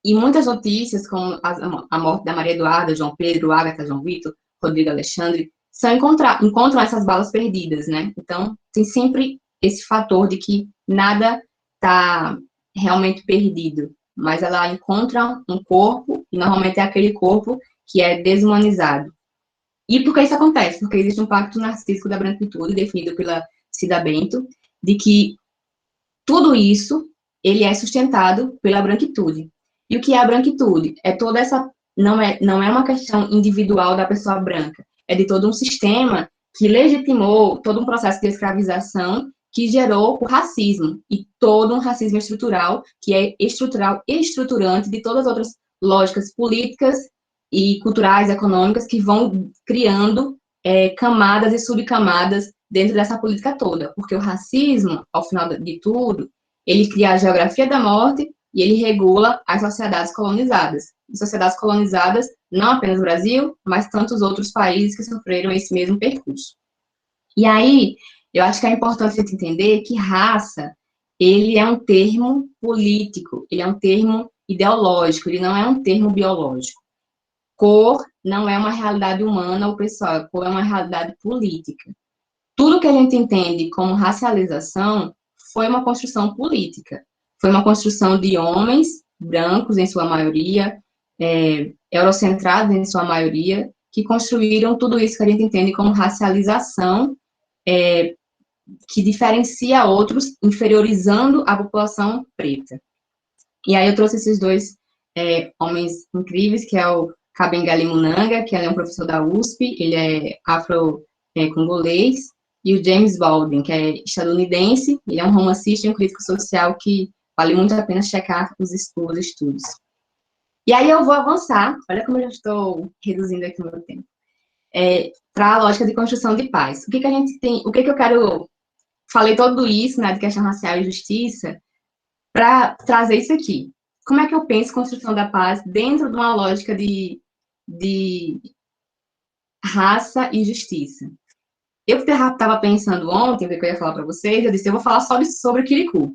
E muitas notícias, como a morte da Maria Eduarda, João Pedro, Ágata, João Vitor, Rodrigo Alexandre, encontram essas balas perdidas, né? Então, tem sempre esse fator de que nada está realmente perdido, mas ela encontra um corpo, e normalmente é aquele corpo que é desumanizado. E por que isso acontece? Porque existe um pacto narcísico da branquitude, definido pela Cida Bento, de que tudo isso, ele é sustentado pela branquitude. E o que é a branquitude? É toda essa, não é uma questão individual da pessoa branca, é de todo um sistema que legitimou todo um processo de escravização que gerou o racismo, e todo um racismo estrutural, que é estrutural e estruturante de todas as outras lógicas políticas e culturais, econômicas, que vão criando camadas e subcamadas dentro dessa política toda, porque o racismo, ao final de tudo, ele cria a geografia da morte e ele regula as sociedades colonizadas. E sociedades colonizadas, não apenas o Brasil, mas tantos outros países que sofreram esse mesmo percurso. E aí, eu acho que é importante a gente entender que raça, ele é um termo político, ele é um termo ideológico, ele não é um termo biológico. Cor não é uma realidade humana ou pessoal, cor é uma realidade política. Tudo que a gente entende como racialização foi uma construção política. Foi uma construção de homens brancos, em sua maioria, eurocentrados, em sua maioria, que construíram tudo isso que a gente entende como racialização, que diferencia outros, inferiorizando a população preta. E aí eu trouxe esses dois homens incríveis, que é o Kabengali Munanga, que ele é um professor da USP, ele é afro-congolês, e o James Baldwin, que é estadunidense, ele é um romancista e um crítico social que vale muito a pena checar os estudos. E aí eu vou avançar, olha como eu já estou reduzindo aqui o meu tempo, para a lógica de construção de paz. O que a gente tem, o que eu quero, falei tudo isso, né, de questão racial e justiça, para trazer isso aqui. Como é que eu penso construção da paz dentro de uma lógica de raça e justiça? Eu estava pensando ontem, o que eu ia falar para vocês, eu disse, eu vou falar só sobre Kirikou.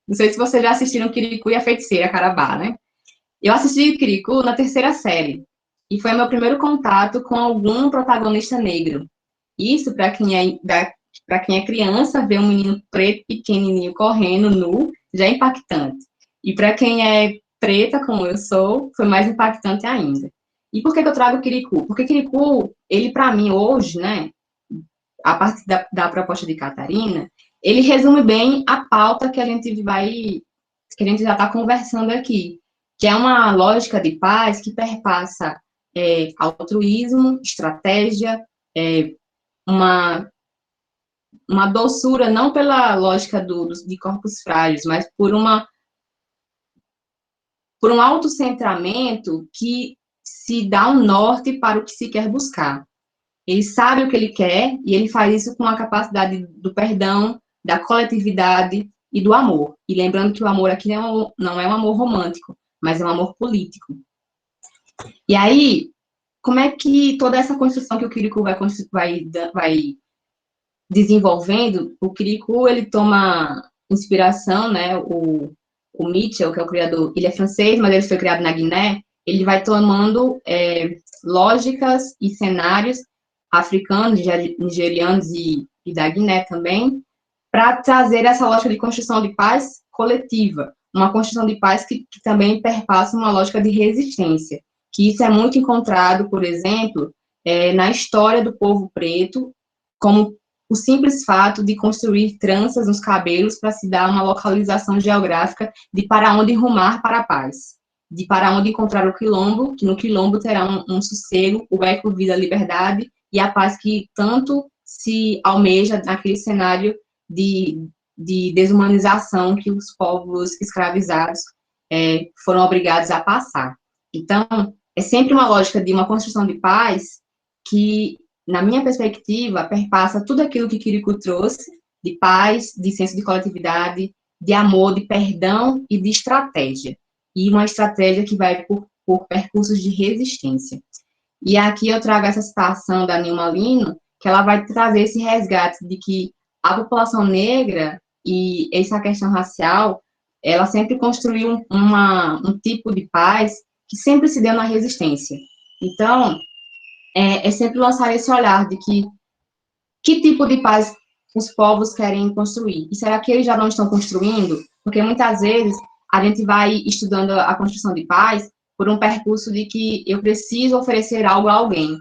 Não sei se vocês já assistiram Kirikou e a Feiticeira Carabá, né? Eu assisti Kirikou na 3ª série, e foi meu primeiro contato com algum protagonista negro. Isso, para quem é criança, ver um menino preto pequenininho correndo nu, já é impactante. E para quem é preta, como eu sou, foi mais impactante ainda. E por que eu trago Kirikou? Porque Kirikou, ele para mim hoje, né, a partir da proposta de Catarina, ele resume bem a pauta que a gente já está conversando aqui, que é uma lógica de paz que perpassa altruísmo, estratégia, uma doçura, não pela lógica de corpos frágeis, mas por um autocentramento que se dá um norte para o que se quer buscar. Ele sabe o que ele quer e ele faz isso com a capacidade do perdão, da coletividade e do amor. E lembrando que o amor aqui não é um amor romântico, mas é um amor político. E aí, como é que toda essa construção que o Kirikou vai desenvolvendo, o Kirikou, ele toma inspiração, né, o Mitchell, que é o criador, ele é francês, mas ele foi criado na Guiné, ele vai tomando lógicas e cenários africanos, nigerianos e da Guiné também, para trazer essa lógica de construção de paz coletiva, uma construção de paz que também perpassa uma lógica de resistência, que isso é muito encontrado, por exemplo, na história do povo preto, como o simples fato de construir tranças nos cabelos para se dar uma localização geográfica de para onde rumar para a paz, de para onde encontrar o quilombo, que no quilombo terá um sossego, o eco, vida, liberdade, e a paz que tanto se almeja naquele cenário de desumanização que os povos escravizados foram obrigados a passar. Então, é sempre uma lógica de uma construção de paz que, na minha perspectiva, perpassa tudo aquilo que Kirikou trouxe, de paz, de senso de coletividade, de amor, de perdão e de estratégia. E uma estratégia que vai por percursos de resistência. E aqui eu trago essa citação da Nilma Lino, que ela vai trazer esse resgate de que a população negra e essa questão racial, ela sempre construiu um tipo de paz que sempre se deu na resistência. Então, é sempre lançar esse olhar de que tipo de paz os povos querem construir. E será que eles já não estão construindo? Porque muitas vezes a gente vai estudando a construção de paz por um percurso de que eu preciso oferecer algo a alguém,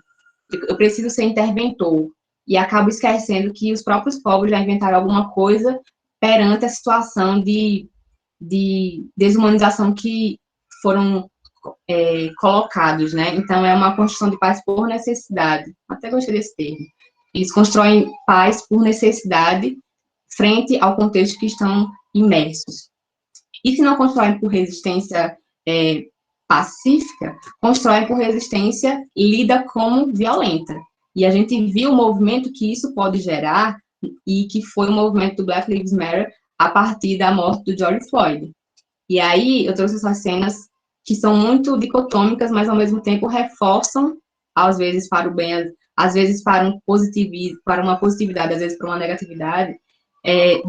eu preciso ser interventor, e acabo esquecendo que os próprios povos já inventaram alguma coisa perante a situação de desumanização que foram colocados, né? Então, é uma construção de paz por necessidade. Até gostei desse termo. Eles constroem paz por necessidade frente ao contexto que estão imersos. E se não constroem por resistência pacífica, constroem por resistência lida como violenta. E a gente viu o movimento que isso pode gerar, e que foi o movimento do Black Lives Matter a partir da morte do George Floyd. E aí, eu trouxe essas cenas que são muito dicotômicas, mas ao mesmo tempo reforçam, às vezes para o bem, às vezes para um positivismo, para uma positividade, às vezes para uma negatividade,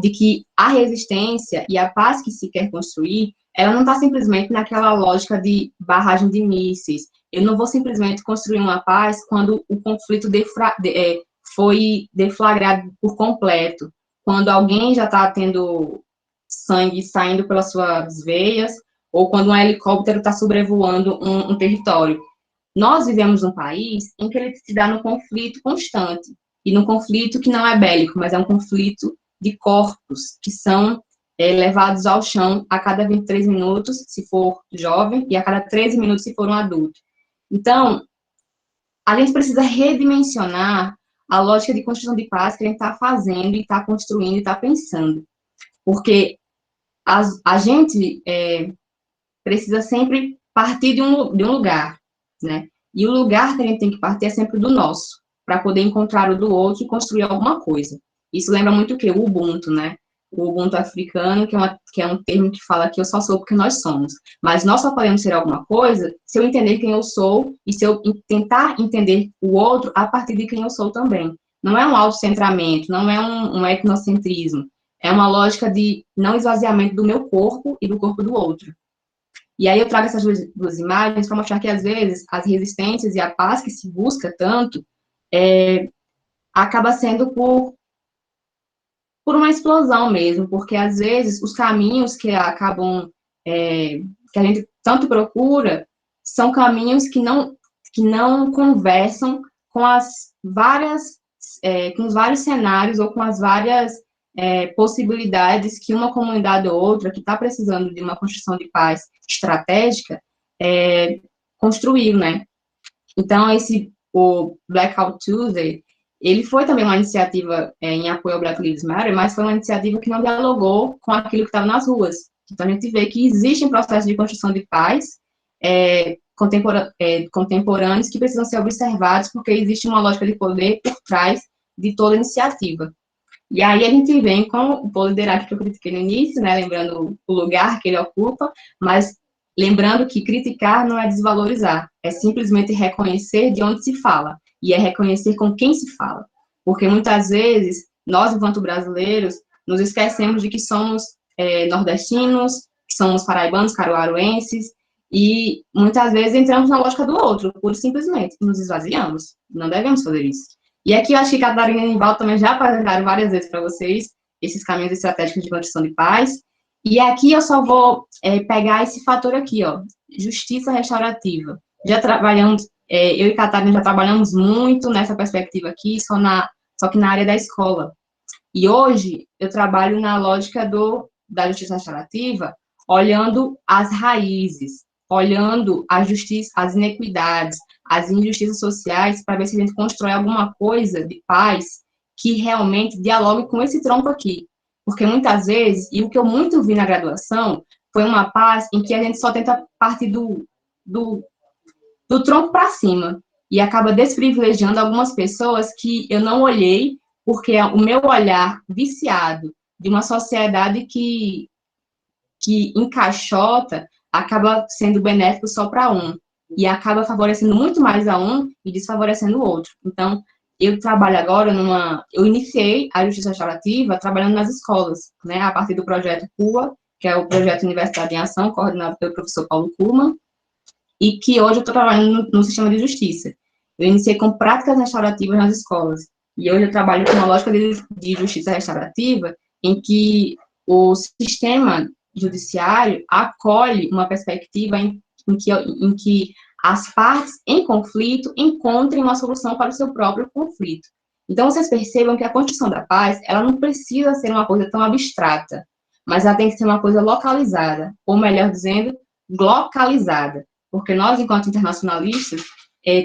de que a resistência e a paz que se quer construir, ela não está simplesmente naquela lógica de barragem de mísseis. Eu não vou simplesmente construir uma paz quando o conflito foi deflagrado por completo, quando alguém já está tendo sangue saindo pelas suas veias, ou quando um helicóptero está sobrevoando um território. Nós vivemos num país em que ele se dá num conflito constante, e num conflito que não é bélico, mas é um conflito de corpos, que são levados ao chão a cada 23 minutos, se for jovem, e a cada 13 minutos, se for um adulto. Então, a gente precisa redimensionar a lógica de construção de paz que a gente está fazendo, e está construindo, e está pensando. Porque a gente precisa sempre partir de um lugar, né? E o lugar que a gente tem que partir é sempre do nosso, para poder encontrar o do outro e construir alguma coisa. Isso lembra muito o quê? O Ubuntu, né? O Ubuntu africano, que é um termo que fala que eu só sou porque nós somos. Mas nós só podemos ser alguma coisa se eu entender quem eu sou e se eu tentar entender o outro a partir de quem eu sou também. Não é um autocentramento, não é um etnocentrismo. É uma lógica de não esvaziamento do meu corpo e do corpo do outro. E aí eu trago essas duas imagens para mostrar que, às vezes, as resistências e a paz que se busca tanto acaba sendo por uma explosão mesmo, porque, às vezes, os caminhos que acabam, que a gente tanto procura, são caminhos que não conversam com com os vários cenários ou com as várias possibilidades que uma comunidade ou outra, que está precisando de uma construção de paz estratégica, construiu, né? Então, o Blackout Tuesday, ele foi também uma iniciativa em apoio ao Black Lives Matter, mas foi uma iniciativa que não dialogou com aquilo que estava nas ruas. Então, a gente vê que existem processos de construção de paz contemporâneos que precisam ser observados, porque existe uma lógica de poder por trás de toda iniciativa. E aí a gente vem com o polo liderário que eu critiquei no início, né, lembrando o lugar que ele ocupa, mas lembrando que criticar não é desvalorizar, é simplesmente reconhecer de onde se fala, e é reconhecer com quem se fala. Porque muitas vezes, nós, enquanto brasileiros, nos esquecemos de que somos nordestinos, que somos paraibanos, caruaruenses, e muitas vezes entramos na lógica do outro, pura e simplesmente, nos esvaziamos. Não devemos fazer isso. E aqui eu acho que Catarina e Nivaldo também já apresentaram várias vezes para vocês esses caminhos estratégicos de construção de paz. E aqui eu só vou pegar esse fator aqui, ó, justiça restaurativa. Já trabalhamos, eu e Catarina já trabalhamos muito nessa perspectiva aqui, só que na área da escola. E hoje eu trabalho na lógica da justiça restaurativa, olhando as raízes, olhando as inequidades, as injustiças sociais, para ver se a gente constrói alguma coisa de paz que realmente dialogue com esse tronco aqui. Porque muitas vezes, e o que eu muito vi na graduação, foi uma paz em que a gente só tenta partir do tronco para cima, e acaba desprivilegiando algumas pessoas que eu não olhei, porque o meu olhar viciado de uma sociedade que encaixota, acaba sendo benéfico só para um, e acaba favorecendo muito mais a um e desfavorecendo o outro. Então, eu trabalho agora eu iniciei a justiça restaurativa trabalhando nas escolas, né, a partir do projeto CUA, que é o projeto Universidade em Ação, coordenado pelo professor Paulo Kuhlmann, e que hoje eu estou trabalhando no sistema de justiça. Eu iniciei com práticas restaurativas nas escolas, e hoje eu trabalho com uma lógica de justiça restaurativa, em que o sistema judiciário acolhe uma perspectiva em que as partes em conflito encontrem uma solução para o seu próprio conflito. Então, vocês percebam que a construção da paz, ela não precisa ser uma coisa tão abstrata, mas ela tem que ser uma coisa localizada, ou melhor dizendo, localizada, porque nós, enquanto internacionalistas,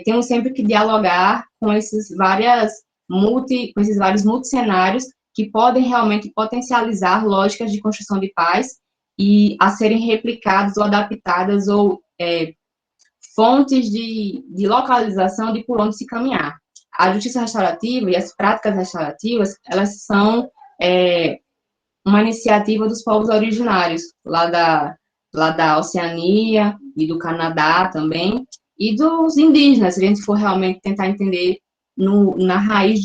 temos sempre que dialogar com esses vários multicenários que podem realmente potencializar lógicas de construção de paz e a serem replicadas ou adaptadas ou fontes de localização de por onde se caminhar. A justiça restaurativa e as práticas restaurativas, elas são uma iniciativa dos povos originários, lá da Oceania e do Canadá também, e dos indígenas, se a gente for realmente tentar entender na raiz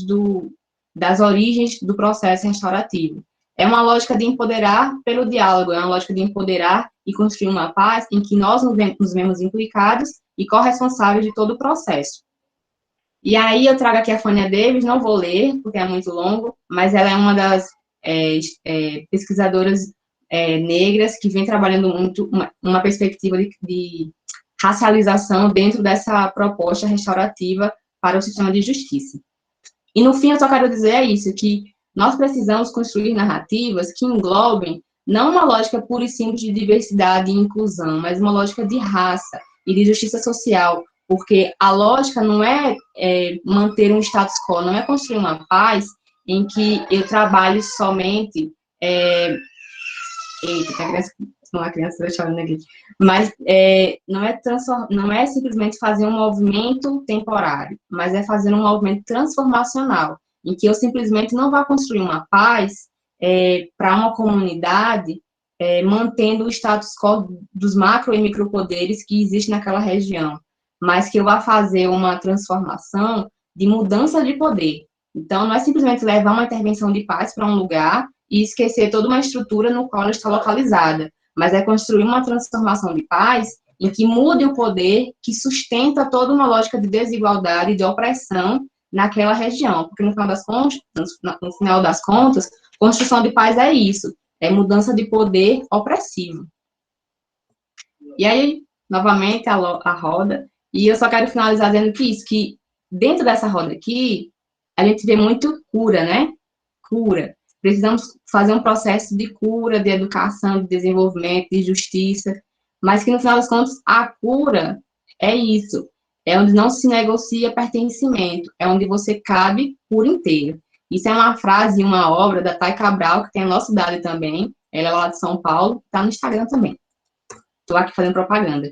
das origens do processo restaurativo. É uma lógica de empoderar pelo diálogo, é uma lógica de empoderar e construir uma paz em que nós nos vemos implicados e corresponsáveis de todo o processo. E aí eu trago aqui a Fania Davis, não vou ler, porque é muito longo, mas ela é uma das pesquisadoras negras que vem trabalhando muito uma perspectiva de racialização dentro dessa proposta restaurativa para o sistema de justiça. E, no fim, eu só quero dizer isso, que nós precisamos construir narrativas que englobem não uma lógica pura e simples de diversidade e inclusão, mas uma lógica de raça e de justiça social, porque a lógica não é manter um status quo, não é construir uma paz em que eu trabalho somente... Eita, a criança está chorando aqui. Mas não é simplesmente fazer um movimento temporário, mas é fazer um movimento transformacional, em que eu simplesmente não vá construir uma paz para uma comunidade mantendo o status quo dos macro e micropoderes que existem naquela região, mas que eu vá fazer uma transformação de mudança de poder. Então, não é simplesmente levar uma intervenção de paz para um lugar e esquecer toda uma estrutura no qual ela está localizada, mas é construir uma transformação de paz em que mude o poder que sustenta toda uma lógica de desigualdade e de opressão naquela região, porque no final das contas, construção de paz é isso, é mudança de poder opressivo. E aí, novamente, a roda, e eu só quero finalizar dizendo que dentro dessa roda aqui, a gente vê muito cura, né? Cura. Precisamos fazer um processo de cura, de educação, de desenvolvimento, de justiça, mas que, no final das contas, a cura é isso. É onde não se negocia pertencimento, é onde você cabe por inteiro. Isso é uma frase e uma obra da Thay Cabral, que tem a nossa idade também, ela é lá de São Paulo, está no Instagram também. Estou aqui fazendo propaganda.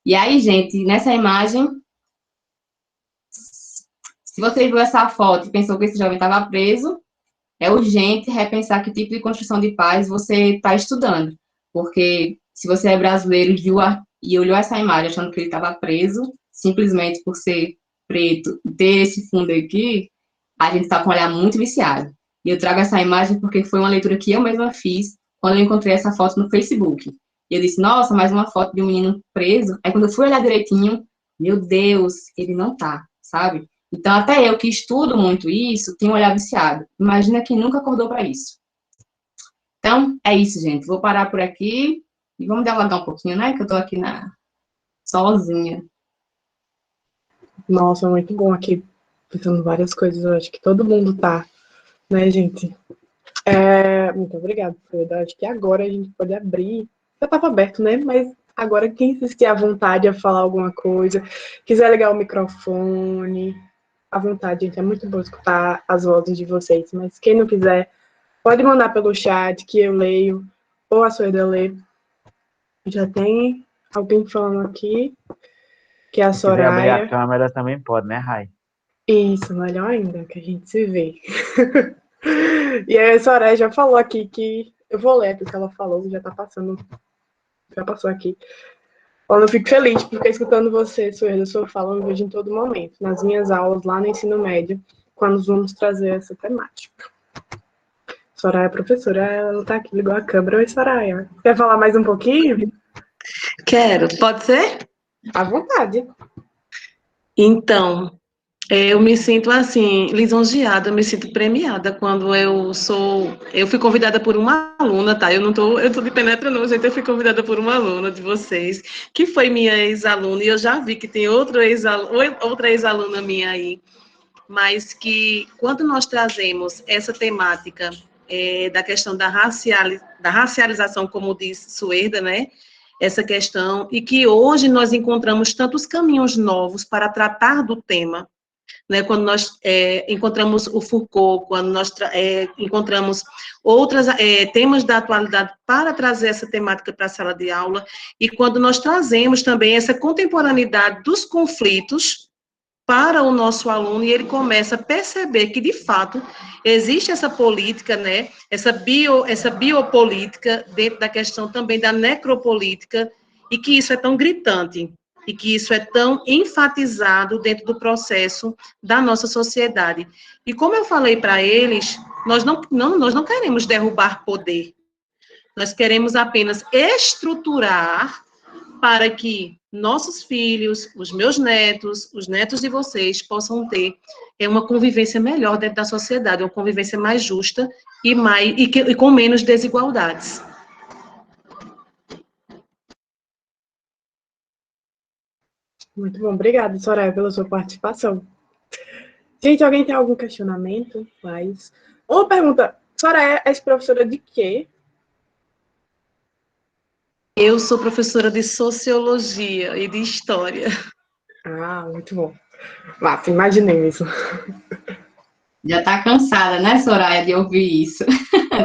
E aí, gente, nessa imagem, se você viu essa foto e pensou que esse jovem estava preso, é urgente repensar que tipo de construção de paz você está estudando. Porque se você é brasileiro e olhou essa imagem achando que ele estava preso, simplesmente por ser preto e ter esse fundo aqui, a gente está com um olhar muito viciado. E eu trago essa imagem porque foi uma leitura que eu mesma fiz quando eu encontrei essa foto no Facebook. E eu disse, nossa, mais uma foto de um menino preso. Aí quando eu fui olhar direitinho, meu Deus, ele não tá, sabe? Então, até eu que estudo muito isso, tenho um olhar viciado. Imagina quem nunca acordou para isso. Então, é isso, gente. Vou parar por aqui e vamos dialogar um pouquinho, né? Que eu tô aqui sozinha. Nossa, muito bom aqui, pensando várias coisas. Eu acho que todo mundo tá, né, gente? Muito obrigada, Freda. Acho que agora a gente pode abrir. Já estava aberto, né? Mas agora, quem se sentir à vontade a falar alguma coisa, quiser ligar o microfone, à vontade, gente. É muito bom escutar as vozes de vocês. Mas quem não quiser, pode mandar pelo chat, que eu leio, ou a Sueda lê. Já tem alguém falando aqui, que é a Soraya. Se quiser abrir a câmera também pode, né, Rai? Isso, melhor ainda, que a gente se vê. E aí a Soraya já falou aqui que... Eu vou ler porque ela falou, já tá passando... Já passou aqui. Eu fico feliz porque escutando você, Sueda, sua fala, eu vejo em todo momento. Nas minhas aulas, lá no ensino médio, quando vamos trazer essa temática. Soraya é professora, ela tá aqui, ligou a câmera. Oi, Soraya. Quer falar mais um pouquinho? Quero, pode ser? À vontade. Então, eu me sinto assim, lisonjeada, eu me sinto premiada quando eu fui convidada por uma aluna, tá? Eu tô de penetra não, gente, eu fui convidada por uma aluna de vocês, que foi minha ex-aluna, e eu já vi que tem outra ex-aluna minha aí, mas que quando nós trazemos essa temática da questão da racialização, como diz Sueda, né? essa questão, e que hoje nós encontramos tantos caminhos novos para tratar do tema, né, quando nós encontramos o Foucault, quando nós encontramos outros temas da atualidade para trazer essa temática para a sala de aula, e quando nós trazemos também essa contemporaneidade dos conflitos para o nosso aluno, e ele começa a perceber que, de fato, existe essa política, né, essa biopolítica dentro da questão também da necropolítica, e que isso é tão gritante, e que isso é tão enfatizado dentro do processo da nossa sociedade. E como eu falei para eles, nós não queremos derrubar poder, nós queremos apenas estruturar para que nossos filhos, os meus netos, os netos de vocês, possam ter uma convivência melhor dentro da sociedade, uma convivência mais justa e com menos desigualdades. Muito bom, obrigada, Soraya, pela sua participação. Gente, alguém tem algum questionamento? Mais? Uma pergunta, Soraya é professora de quê? Eu sou professora de Sociologia e de História. Ah, muito bom. Massa, imaginei isso. Já está cansada, né, Soraya, de ouvir isso,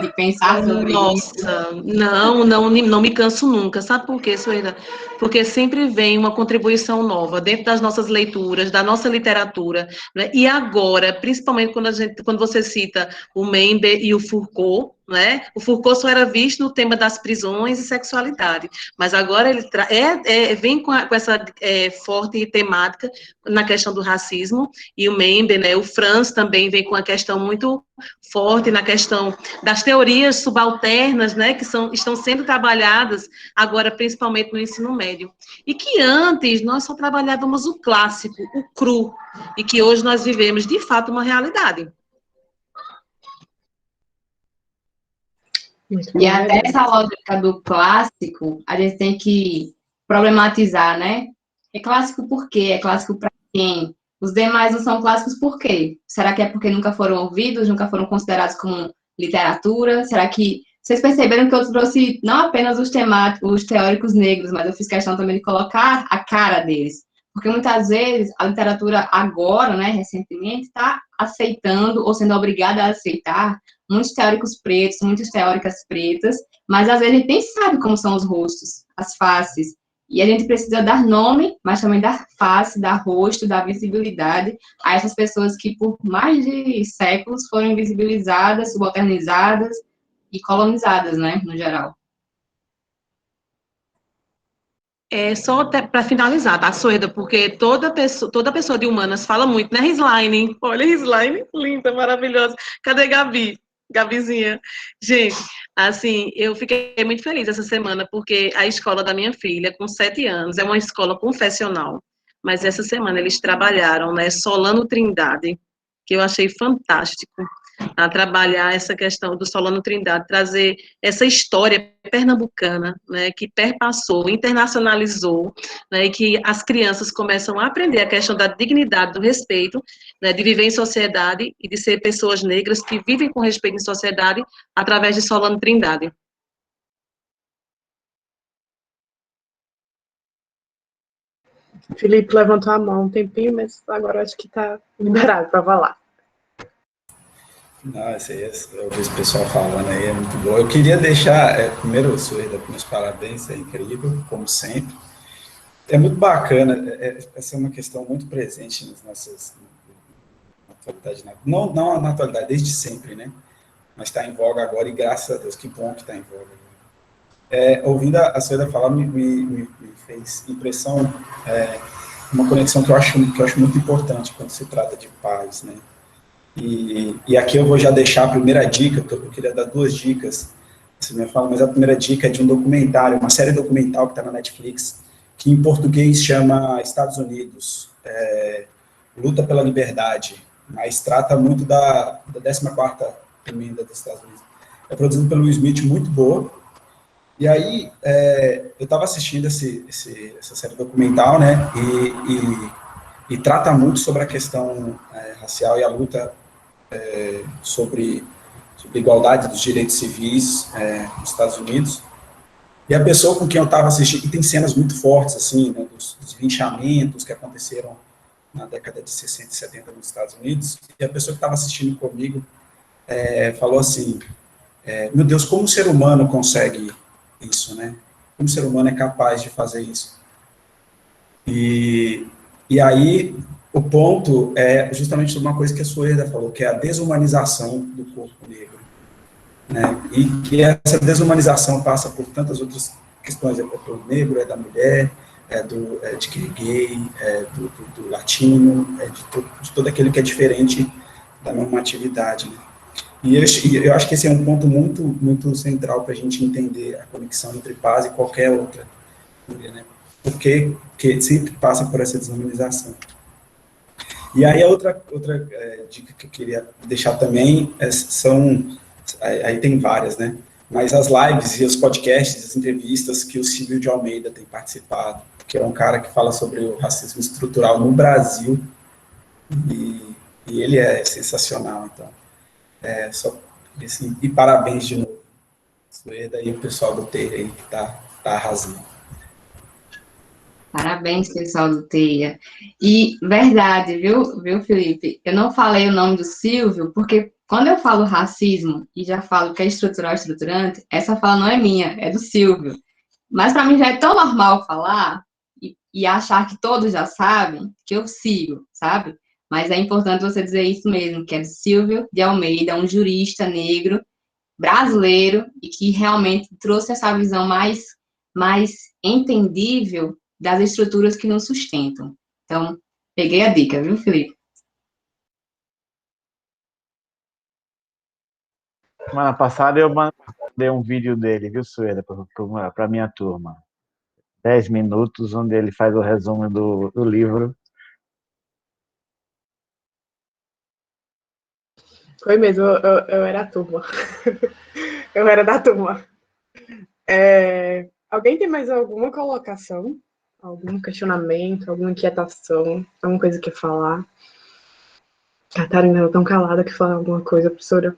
de pensar sobre isso. Nossa, não me canso nunca. Sabe por quê, Sueli? Porque sempre vem uma contribuição nova dentro das nossas leituras, da nossa literatura, né? E agora, principalmente quando você cita o Membe e o Foucault, né? O Foucault só era visto no tema das prisões e sexualidade, mas agora ele vem com essa forte temática na questão do racismo, e o Membe, né? O Franz também vem com a questão muito forte na questão das teorias subalternas, né? Que estão sendo trabalhadas agora, principalmente no ensino médio. E que antes nós só trabalhávamos o clássico, o cru, e que hoje nós vivemos, de fato, uma realidade. E até essa lógica do clássico, a gente tem que problematizar, né? É clássico por quê? É clássico para quem? Os demais não são clássicos por quê? Será que é porque nunca foram ouvidos, nunca foram considerados como literatura? Será que vocês perceberam que eu trouxe não apenas os teóricos negros, mas eu fiz questão também de colocar a cara deles? Porque muitas vezes a literatura agora, né, recentemente, está aceitando ou sendo obrigada a aceitar muitos teóricos pretos, muitas teóricas pretas, mas às vezes a gente nem sabe como são os rostos, as faces, e a gente precisa dar nome, mas também dar face, dar rosto, dar visibilidade a essas pessoas que por mais de séculos foram invisibilizadas, subalternizadas e colonizadas, né, no geral. Só para finalizar, tá, Sueda? Porque toda pessoa de humanas fala muito, né, Rislaine? Olha, Rislaine, linda, maravilhosa. Cadê Gabi? Gabizinha. Gente, assim, eu fiquei muito feliz essa semana, porque a escola da minha filha, com 7 anos, é uma escola confessional, mas essa semana eles trabalharam, né, Solano Trindade, que eu achei fantástico, a trabalhar essa questão do Solano Trindade, trazer essa história pernambucana, né, que perpassou, internacionalizou, né, e que as crianças começam a aprender a questão da dignidade, do respeito, né, de viver em sociedade e de ser pessoas negras que vivem com respeito em sociedade através de Solano Trindade. Felipe levantou a mão um tempinho, mas agora acho que está liberado para falar. Não, isso aí, eu vi o pessoal falando aí, é muito bom. Eu queria deixar, primeiro, Sueda, meus parabéns, é incrível, como sempre. É muito bacana, essa é uma questão muito presente nas nossas, na atualidade, não na atualidade, desde sempre, né? Mas está em voga agora, e graças a Deus, que bom que está em voga. Ouvindo a Sueda falar, me fez impressão, uma conexão que eu acho muito importante quando se trata de paz, né? E aqui eu vou já deixar a primeira dica, porque eu queria dar 2 dicas, você me fala, mas a primeira dica é de um documentário, uma série documental que está na Netflix, que em português chama Estados Unidos, Luta pela Liberdade, mas trata muito da 14ª emenda dos Estados Unidos. É produzido pelo Will Smith, muito boa. E aí, eu estava assistindo essa série documental, né, e trata muito sobre a questão racial e a luta sobre a igualdade dos direitos civis nos Estados Unidos. E a pessoa com quem eu estava assistindo, e tem cenas muito fortes, assim, né, dos linchamentos que aconteceram na década de 60 e 70 nos Estados Unidos, e a pessoa que estava assistindo comigo falou assim, meu Deus, como o ser humano consegue isso, né? Como o ser humano é capaz de fazer isso? E aí, o ponto é justamente uma coisa que a Sueda falou, que é a desumanização do corpo negro, né? E que essa desumanização passa por tantas outras questões, é do negro, é da mulher, de quem é gay, do latino, de todo aquele que é diferente da normatividade, né? E eu acho que esse é um ponto muito, muito central para a gente entender a conexão entre paz e qualquer outra, né? Porque sempre passa por essa desumanização. E aí a outra dica que eu queria deixar também aí tem várias, né? Mas as lives e os podcasts, as entrevistas que o Silvio de Almeida tem participado, que é um cara que fala sobre o racismo estrutural no Brasil, e ele é sensacional, então. Assim, e parabéns de novo, Sueda e o pessoal do TEI aí que tá arrasando. Parabéns, pessoal do TEIA. E verdade, viu, Felipe? Eu não falei o nome do Silvio, porque quando eu falo racismo e já falo que é estrutural, estruturante, essa fala não é minha, é do Silvio. Mas para mim já é tão normal falar e achar que todos já sabem que eu sigo, sabe? Mas é importante você dizer isso mesmo, que é do Silvio de Almeida, um jurista negro brasileiro e que realmente trouxe essa visão mais entendível das estruturas que nos sustentam. Então, peguei a dica, viu, Felipe? Semana passada eu mandei um vídeo dele, viu, Sueda, para minha turma. 10 minutos, onde ele faz o resumo do livro. Foi mesmo, eu era a turma. Eu era da turma. Alguém tem mais alguma colocação? Algum questionamento, alguma inquietação, alguma coisa que falar? Catarina era tão calada que falar alguma coisa, professora.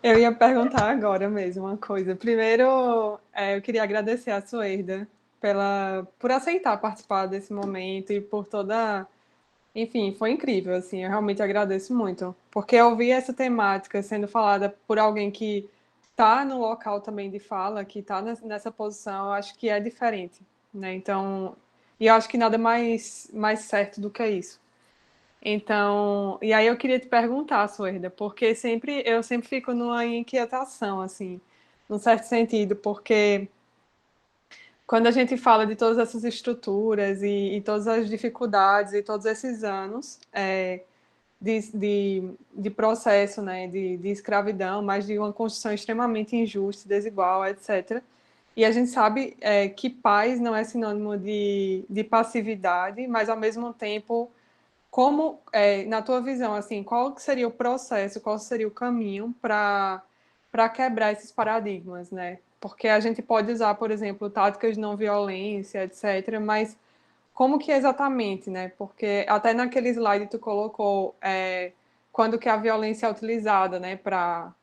Eu ia perguntar agora mesmo uma coisa. Primeiro, eu queria agradecer a Suerda por aceitar participar desse momento e por toda... Enfim, foi incrível, assim, eu realmente agradeço muito. Porque ouvir essa temática sendo falada por alguém que está no local também de fala, que está nessa posição, eu acho que é diferente, né? Então, e eu acho que nada mais certo do que isso. Então, e aí eu queria te perguntar, Suerda, porque eu sempre fico numa inquietação, assim, num certo sentido, porque quando a gente fala de todas essas estruturas e todas as dificuldades e todos esses anos de processo, né, de escravidão, mas de uma construção extremamente injusta, desigual, etc. E a gente sabe que paz não é sinônimo de passividade, mas ao mesmo tempo como, na tua visão, assim, qual seria o processo, qual seria o caminho para quebrar esses paradigmas, né? Porque a gente pode usar, por exemplo, táticas de não violência, etc., mas como que exatamente, né? Porque até naquele slide tu colocou quando que a violência é utilizada, né, para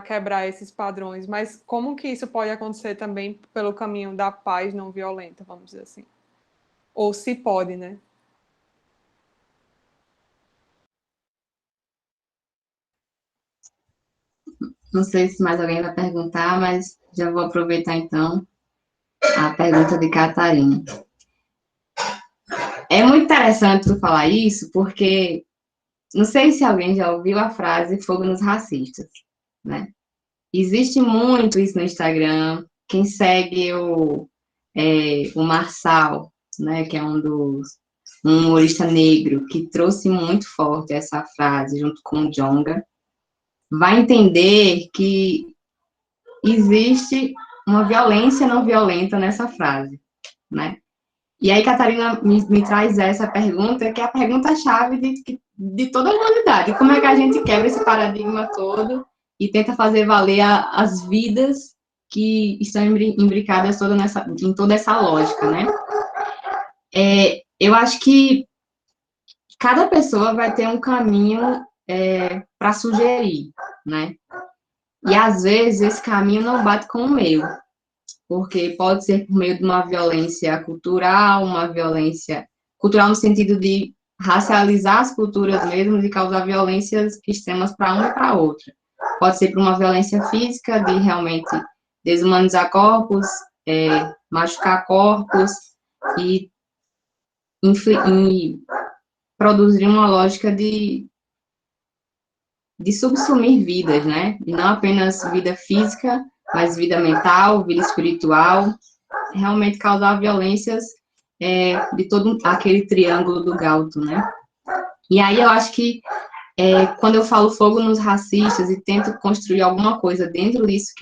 quebrar esses padrões, mas como que isso pode acontecer também pelo caminho da paz não violenta, vamos dizer assim? Ou se pode, né? Não sei se mais alguém vai perguntar, mas já vou aproveitar então a pergunta de Catarina. É muito interessante tu falar isso, porque não sei se alguém já ouviu a frase fogo nos racistas, né? Existe muito isso no Instagram. Quem segue o Marçal, né, que é um humorista negro que trouxe muito forte essa frase junto com o Djonga, vai entender que existe uma violência não violenta nessa frase, né? E aí, Catarina me traz essa pergunta, que é a pergunta-chave de toda a humanidade. Como é que a gente quebra esse paradigma todo e tenta fazer valer as vidas que estão imbricadas em toda essa lógica, né? Eu acho que cada pessoa vai ter um caminho para sugerir, né? E, às vezes, esse caminho não bate com o meu, porque pode ser por meio de uma violência cultural, uma violência cultural no sentido de racializar as culturas mesmo e causar violências extremas para uma e para outra. Pode ser por uma violência física, de realmente desumanizar corpos, machucar corpos e produzir uma lógica de subsumir vidas, né? E não apenas vida física, mas vida mental, vida espiritual, realmente causar violências de todo aquele triângulo do Galton, né? E aí eu acho que quando eu falo fogo nos racistas e tento construir alguma coisa dentro disso,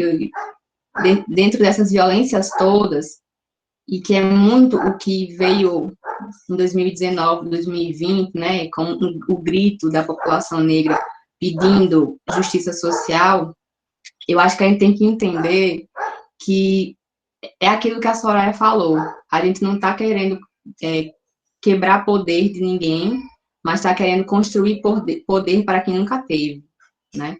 dentro dessas violências todas, e que é muito o que veio em 2019, 2020, né, com o grito da população negra pedindo justiça social, eu acho que a gente tem que entender que é aquilo que a Soraya falou. A gente não está querendo quebrar poder de ninguém, mas está querendo construir poder para quem nunca teve, né?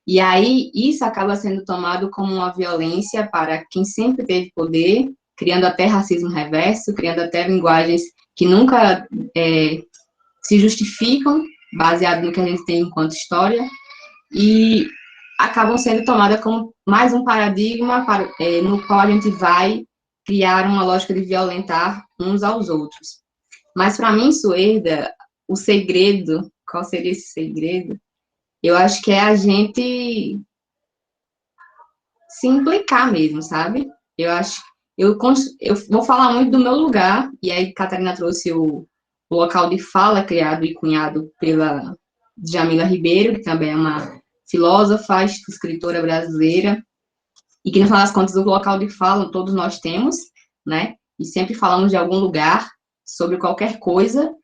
E aí, isso acaba sendo tomado como uma violência para quem sempre teve poder, criando até racismo reverso, criando até linguagens que nunca se justificam, baseado no que a gente tem enquanto história, e acabam sendo tomadas como mais um paradigma no qual a gente vai criar uma lógica de violentar uns aos outros. Mas, para mim, Suerda, o segredo, qual seria esse segredo? Eu acho que é a gente se implicar mesmo, sabe? Eu vou falar muito do meu lugar, e aí Catarina trouxe o local de fala criado e cunhado pela Djamila Ribeiro, que também é uma filósofa, escritora brasileira, e que, no final das contas, o local de fala todos nós temos, né? E sempre falamos de algum lugar, sobre qualquer coisa,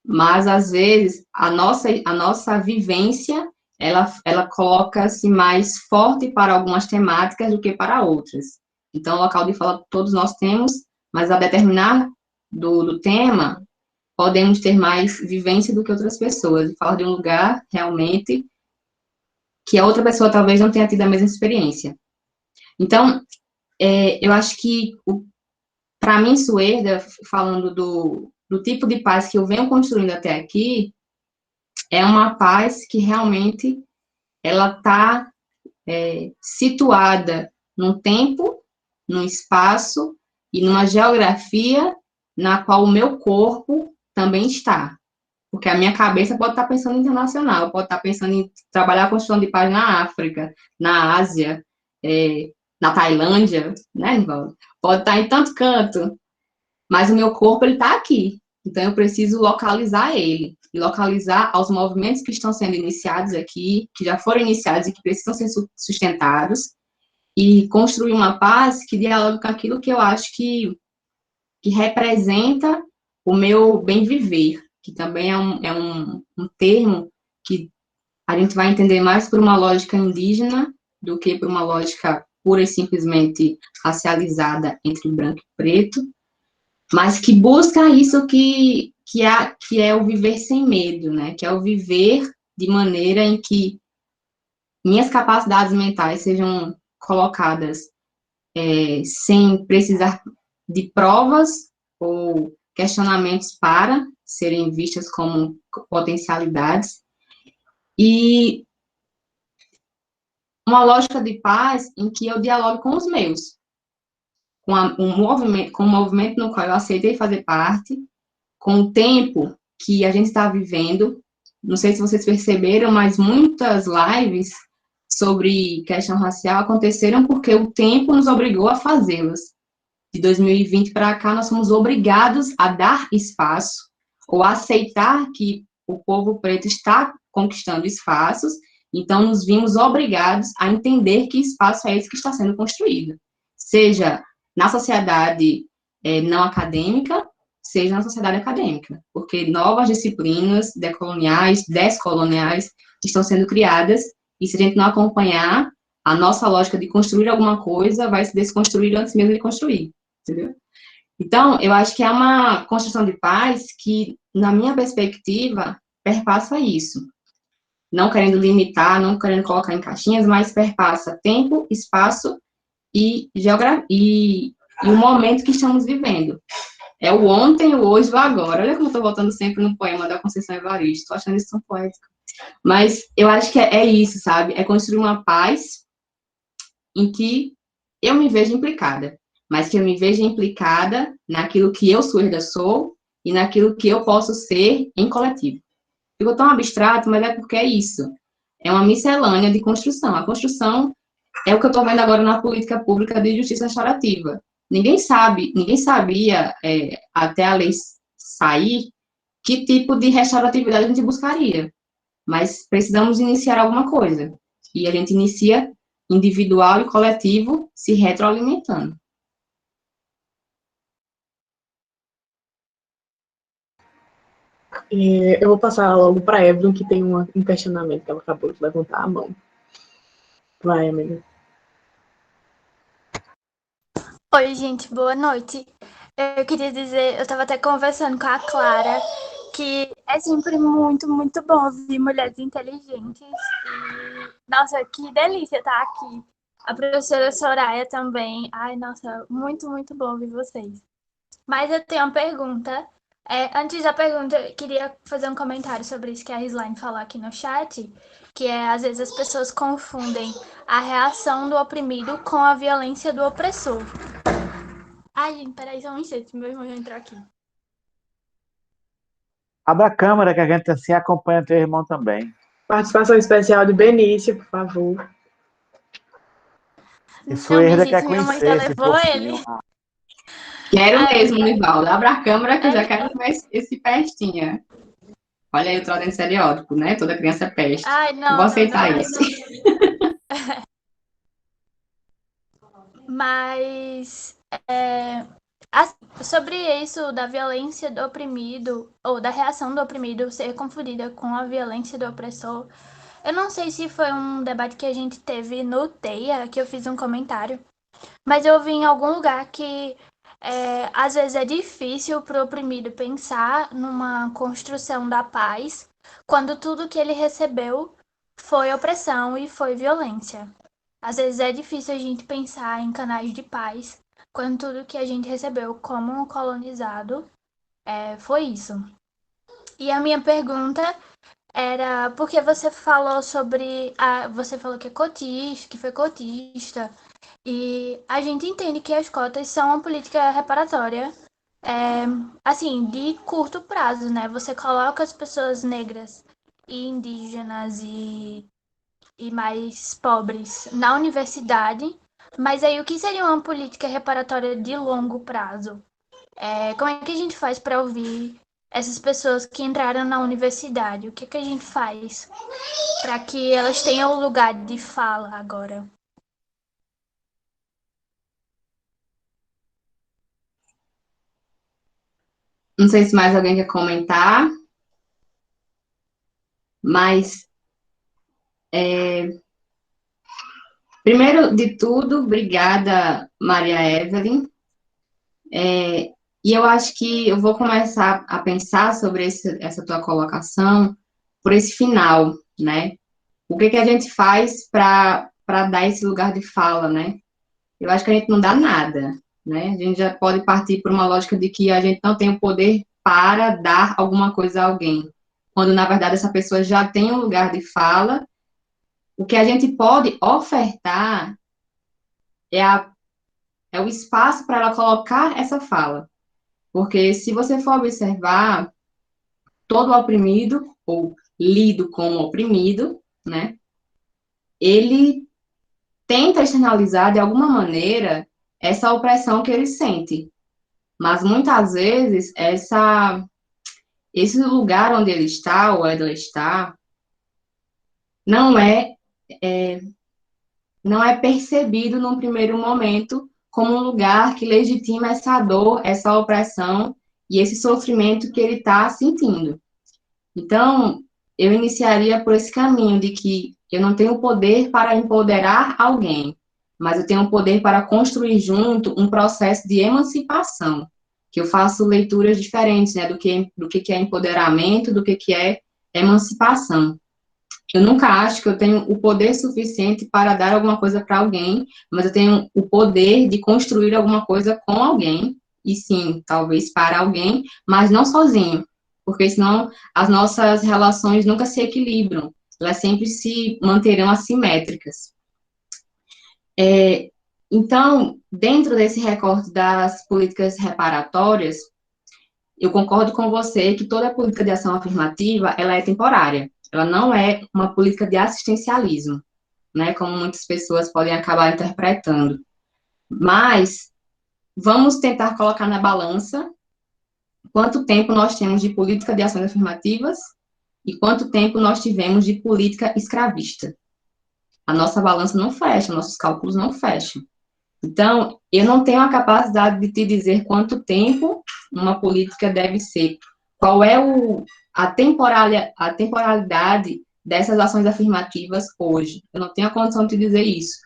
mas, às vezes, a nossa vivência, ela coloca-se mais forte para algumas temáticas do que para outras. Então, o local de fala todos nós temos, mas a determinar do tema, podemos ter mais vivência do que outras pessoas, e falar de um lugar, realmente, que a outra pessoa talvez não tenha tido a mesma experiência. Então, eu acho que, para mim, Suerda, falando do tipo de paz que eu venho construindo até aqui, é uma paz que realmente ela está situada num tempo, num espaço e numa geografia na qual o meu corpo também está. Porque a minha cabeça pode estar pensando internacional, pode estar pensando em trabalhar a construção de paz na África, na Ásia, na Tailândia, né, Nivaldo? Pode estar em tanto canto, mas o meu corpo, ele está aqui. Então, eu preciso localizar ele, e localizar aos movimentos que estão sendo iniciados aqui, que já foram iniciados e que precisam ser sustentados, e construir uma paz que dialogue com aquilo que eu acho que representa o meu bem viver, que também é um termo que a gente vai entender mais por uma lógica indígena do que por uma lógica pura e simplesmente racializada entre branco e preto, mas que busca isso que é o viver sem medo, né? Que é o viver de maneira em que minhas capacidades mentais sejam colocadas sem precisar de provas ou questionamentos para serem vistas como potencialidades, e uma lógica de paz em que eu dialogo com os meus, com o movimento no qual eu aceitei fazer parte, com o tempo que a gente está vivendo. Não sei se vocês perceberam, mas muitas lives sobre questão racial aconteceram porque o tempo nos obrigou a fazê-las. De 2020 para cá, nós somos obrigados a dar espaço, ou a aceitar que o povo preto está conquistando espaços, então nos vimos obrigados a entender que espaço é esse que está sendo construído, seja na sociedade não acadêmica, seja na sociedade acadêmica, porque novas disciplinas decoloniais, descoloniais, estão sendo criadas, e se a gente não acompanhar, a nossa lógica de construir alguma coisa vai se desconstruir antes mesmo de construir, entendeu? Então, eu acho que é uma construção de paz que, na minha perspectiva, perpassa isso. não querendo limitar, não querendo colocar em caixinhas, mas perpassa tempo, espaço e geografia e o momento que estamos vivendo. É o ontem, o hoje, o agora. Olha como eu estou voltando sempre no poema da Conceição Evaristo. Estou achando isso tão poético. Mas eu acho que é isso, sabe? É construir uma paz em que eu me vejo implicada, mas que eu me veja implicada naquilo que eu, Suerda, sou e naquilo que eu posso ser em coletivo. Ficou tão abstrato, mas é porque é isso. É uma miscelânea de construção. A construção é o que eu estou vendo agora na política pública de justiça restaurativa. Ninguém sabia, até a lei sair, que tipo de restauratividade a gente buscaria. Mas precisamos iniciar alguma coisa. E a gente inicia individual e coletivo se retroalimentando. Eu vou passar logo para a Evelyn, que tem um questionamento que ela acabou de levantar a mão. Vai, amiga. Oi, gente, boa noite. Eu queria dizer, eu estava até conversando com a Clara, que é sempre muito, muito bom ouvir mulheres inteligentes. E, nossa, que delícia estar aqui. A professora Soraya também. Ai, nossa, muito, muito bom ouvir vocês. Mas eu tenho uma pergunta. Antes da pergunta, eu queria fazer um comentário sobre isso que a Rislaine falou aqui no chat, que às vezes as pessoas confundem a reação do oprimido com a violência do opressor. Ai, gente, peraí só um instante, meu irmão já entrou aqui. Abra a câmera que a gente assim acompanha teu irmão também. Participação especial de Benício, por favor. E Suerda quer minha mãe já conhecer esse levou fofinho. ele. Quero mesmo, Nivaldo. Abra a câmera que eu já quero ver esse pestinha. Olha aí o troço estereótipo, né? Toda criança é peste. Ai, não, Vou aceitar não, esse. Mas sobre isso da violência do oprimido, ou da reação do oprimido ser confundida com a violência do opressor, eu não sei se foi um debate que a gente teve no TEIA, que eu fiz um comentário, mas eu vi em algum lugar que às vezes é difícil para o oprimido pensar numa construção da paz quando tudo que ele recebeu foi opressão e foi violência. Às vezes é difícil a gente pensar em canais de paz quando tudo que a gente recebeu como colonizado foi isso. E a minha pergunta era porque você falou sobre você falou que é cotista, que foi cotista, e a gente entende que as cotas são uma política reparatória, assim, de curto prazo, né? Você coloca as pessoas negras e indígenas e mais pobres na universidade, mas aí o que seria uma política reparatória de longo prazo? Como é que a gente faz para ouvir essas pessoas que entraram na universidade? O que que a gente faz para que elas tenham lugar de fala agora? Não sei se mais alguém quer comentar, mas primeiro de tudo, obrigada, Maria Evelyn. E eu acho que eu vou começar a pensar sobre essa tua colocação por esse final, né? O que a gente faz para dar esse lugar de fala, né? Eu acho que a gente não dá nada, né? A gente já pode partir por uma lógica de que a gente não tem o poder para dar alguma coisa a alguém, quando, na verdade, essa pessoa já tem um lugar de fala. O que a gente pode ofertar é o espaço para ela colocar essa fala. Porque se você for observar, todo oprimido, ou lido como oprimido, né, ele tenta externalizar, de alguma maneira, essa opressão que ele sente. Mas, muitas vezes, esse lugar onde ele está, ou ela está, não é percebido num primeiro momento como um lugar que legitima essa dor, essa opressão e esse sofrimento que ele está sentindo. Então, eu iniciaria por esse caminho de que eu não tenho poder para empoderar alguém, mas eu tenho poder para construir junto um processo de emancipação, que eu faço leituras diferentes, né, do que é empoderamento, do que é emancipação. Eu nunca acho que eu tenho o poder suficiente para dar alguma coisa para alguém, mas eu tenho o poder de construir alguma coisa com alguém, e sim, talvez para alguém, mas não sozinho, porque senão as nossas relações nunca se equilibram, elas sempre se manterão assimétricas. Então, dentro desse recorte das políticas reparatórias, eu concordo com você que toda política de ação afirmativa, ela é temporária. Ela não é uma política de assistencialismo, né, como muitas pessoas podem acabar interpretando. Mas vamos tentar colocar na balança quanto tempo nós temos de política de ações afirmativas e quanto tempo nós tivemos de política escravista. A nossa balança não fecha, nossos cálculos não fecham. Então, eu não tenho a capacidade de te dizer quanto tempo uma política deve ser, qual é a temporalidade dessas ações afirmativas hoje. Eu não tenho a condição de te dizer isso.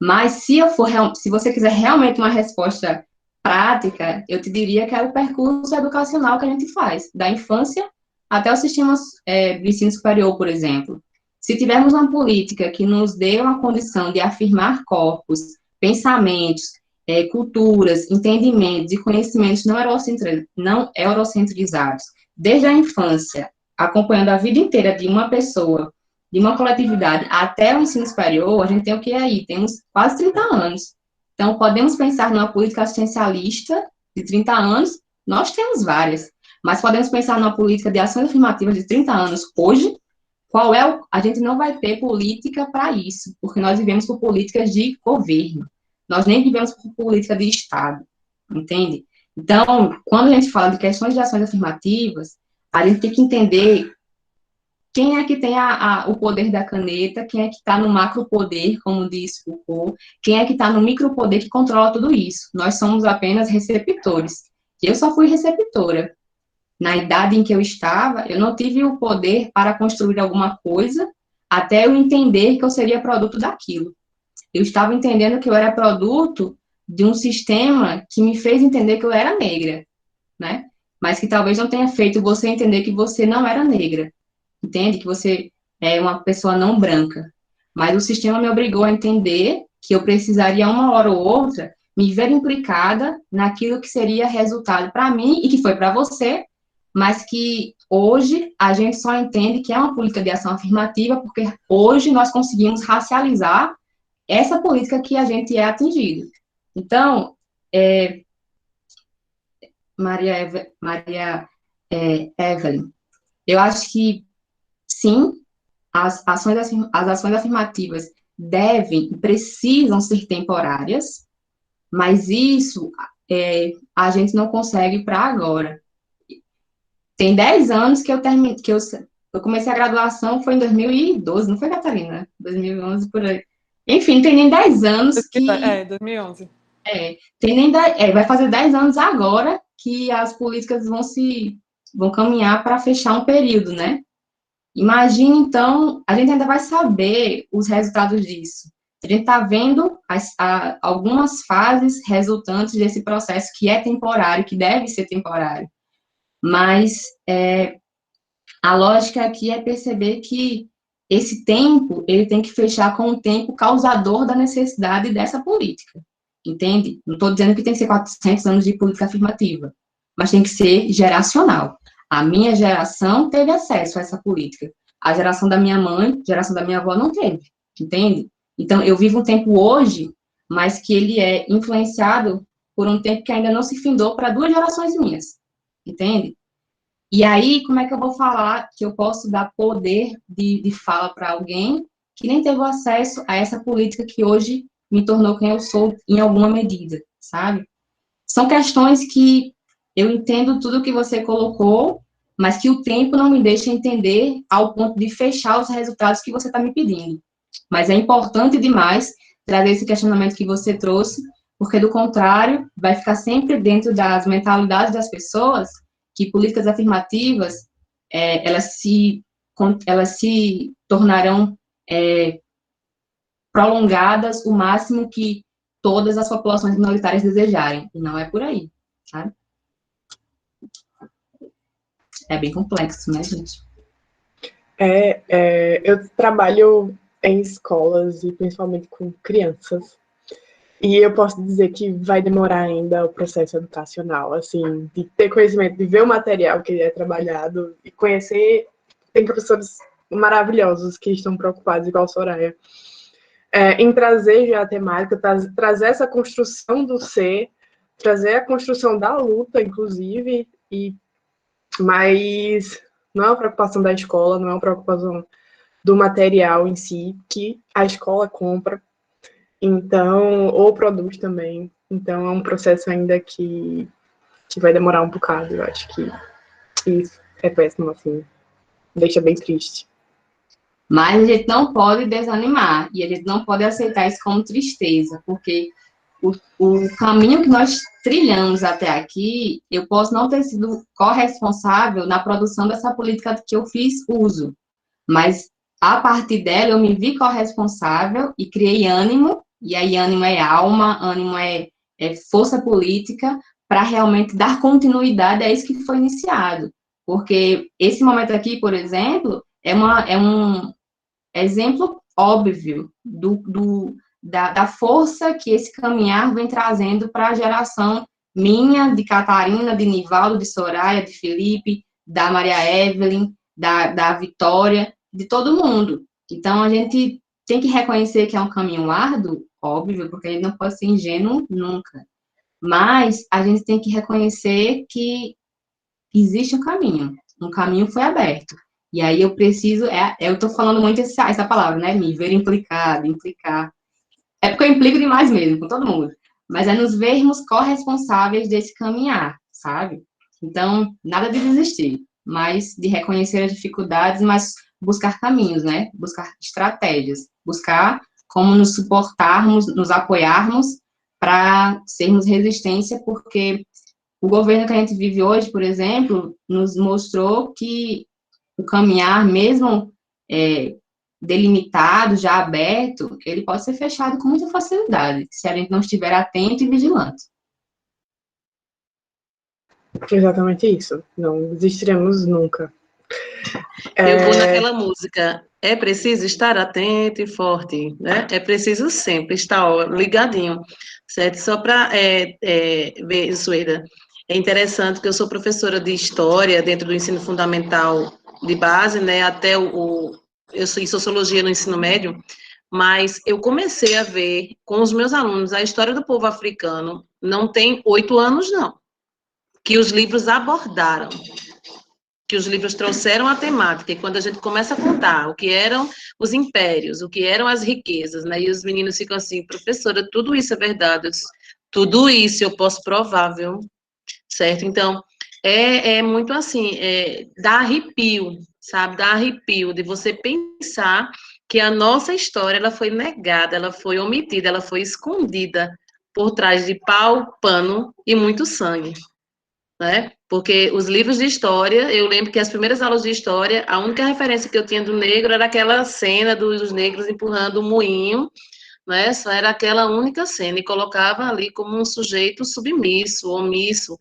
Mas se você quiser realmente uma resposta prática, eu te diria que é o percurso educacional que a gente faz, da infância até o sistema do ensino superior, por exemplo. Se tivermos uma política que nos dê uma condição de afirmar corpos, pensamentos, culturas, entendimentos e conhecimentos não eurocentrizados, desde a infância, acompanhando a vida inteira de uma pessoa, de uma coletividade, até o ensino superior, a gente tem o que aí? Temos quase 30 anos. Então, podemos pensar numa política assistencialista de 30 anos, nós temos várias, mas podemos pensar numa política de ações afirmativas de 30 anos hoje. A gente não vai ter política para isso, porque nós vivemos por políticas de governo. Nós nem vivemos por política de Estado, entende? Então, quando a gente fala de questões de ações afirmativas, a gente tem que entender quem é que tem o poder da caneta, quem é que está no macro poder, como diz Foucault, quem é que está no micro poder que controla tudo isso. Nós somos apenas receptores. Eu só fui receptora. Na idade em que eu estava, eu não tive o poder para construir alguma coisa até eu entender que eu seria produto daquilo. Eu estava entendendo que eu era produto de um sistema que me fez entender que eu era negra, né? Mas que talvez não tenha feito você entender que você não era negra, entende? Que você é uma pessoa não branca. Mas o sistema me obrigou a entender que eu precisaria, uma hora ou outra, me ver implicada naquilo que seria resultado para mim e que foi para você, mas que hoje a gente só entende que é uma política de ação afirmativa porque hoje nós conseguimos racializar essa política que a gente é atingido. Então, Maria Evelyn, eu acho que, sim, as ações afirmativas devem e precisam ser temporárias, mas isso a gente não consegue para agora. Tem 10 anos que eu comecei a graduação, foi em 2012, não foi, Catarina? 2011, por aí. Enfim, tem nem 10 anos que... 2011. Vai fazer 10 anos agora que as políticas vão caminhar para fechar um período, né? Imagina, então, a gente ainda vai saber os resultados disso. A gente está vendo algumas fases resultantes desse processo que é temporário, que deve ser temporário. Mas a lógica aqui é perceber que esse tempo, ele tem que fechar com o tempo causador da necessidade dessa política, entende? Não estou dizendo que tem que ser 400 anos de política afirmativa, mas tem que ser geracional. A minha geração teve acesso a essa política. A geração da minha mãe, a geração da minha avó não teve, entende? Então, eu vivo um tempo hoje, mas que ele é influenciado por um tempo que ainda não se findou para 2 gerações minhas, entende? E aí, como é que eu vou falar que eu posso dar poder de fala para alguém que nem teve acesso a essa política que hoje me tornou quem eu sou em alguma medida, sabe? São questões que eu entendo tudo que você colocou, mas que o tempo não me deixa entender ao ponto de fechar os resultados que você está me pedindo. Mas é importante demais trazer esse questionamento que você trouxe, porque, do contrário, vai ficar sempre dentro das mentalidades das pessoas que políticas afirmativas, elas se tornarão prolongadas o máximo que todas as populações minoritárias desejarem. E não é por aí, sabe? É bem complexo, né, gente? Eu trabalho em escolas e principalmente com crianças. E eu posso dizer que vai demorar ainda o processo educacional, assim, de ter conhecimento, de ver o material que é trabalhado e conhecer. Tem professores maravilhosos que estão preocupados, igual a Soraya, em trazer já a temática, trazer essa construção do ser, trazer a construção da luta, inclusive, mas não é uma preocupação da escola, não é uma preocupação do material em si, que a escola compra, então, ou produz também. Então, é um processo ainda que vai demorar um bocado, eu acho que isso é péssimo, assim, deixa bem triste. Mas a gente não pode desanimar, e a gente não pode aceitar isso como tristeza, porque o caminho que nós trilhamos até aqui, eu posso não ter sido corresponsável na produção dessa política que eu fiz uso, mas a partir dela eu me vi corresponsável e criei ânimo, e aí ânimo é alma, ânimo é força política, para realmente dar continuidade a isso que foi iniciado. Porque esse momento aqui, por exemplo, é um exemplo óbvio da força que esse caminhar vem trazendo para a geração minha, de Catarina, de Nivaldo, de Soraya, de Felipe, da Maria Evelyn, da Vitória, de todo mundo. Então, a gente tem que reconhecer que é um caminho árduo, óbvio, porque a gente não pode ser ingênuo nunca. Mas a gente tem que reconhecer que existe um caminho foi aberto. E aí eu preciso, eu estou falando muito essa palavra, né, me ver implicado, implicar. É porque eu implico demais mesmo, com todo mundo. Mas é nos vermos corresponsáveis desse caminhar, sabe? Então, nada de desistir, mas de reconhecer as dificuldades, mas buscar caminhos, né? Buscar estratégias, buscar como nos suportarmos, nos apoiarmos para sermos resistência, porque o governo que a gente vive hoje, por exemplo, nos mostrou que o caminhar, mesmo delimitado, já aberto, ele pode ser fechado com muita facilidade, se a gente não estiver atento e vigilante. Exatamente isso. Não desistiremos nunca. Eu vou naquela música, é preciso estar atento e forte, né? É preciso sempre estar ligadinho, certo? Só para ver, Sueda, é interessante que eu sou professora de História dentro do ensino fundamental de base, né? Até eu sou em Sociologia no ensino médio, mas eu comecei a ver com os meus alunos a história do povo africano, não tem 8 anos, não, que os livros abordaram, que os livros trouxeram a temática, e quando a gente começa a contar o que eram os impérios, o que eram as riquezas, né, e os meninos ficam assim, professora, tudo isso é verdade, tudo isso eu posso provar, viu? Certo? Então, é muito assim, dá arrepio, sabe? Dá arrepio de você pensar que a nossa história, ela foi negada, ela foi omitida, ela foi escondida por trás de pau, pano e muito sangue. Né? Porque os livros de história, eu lembro que as primeiras aulas de história, a única referência que eu tinha do negro era aquela cena dos negros empurrando o moinho, né? Só era aquela única cena, e colocava ali como um sujeito submisso, omisso,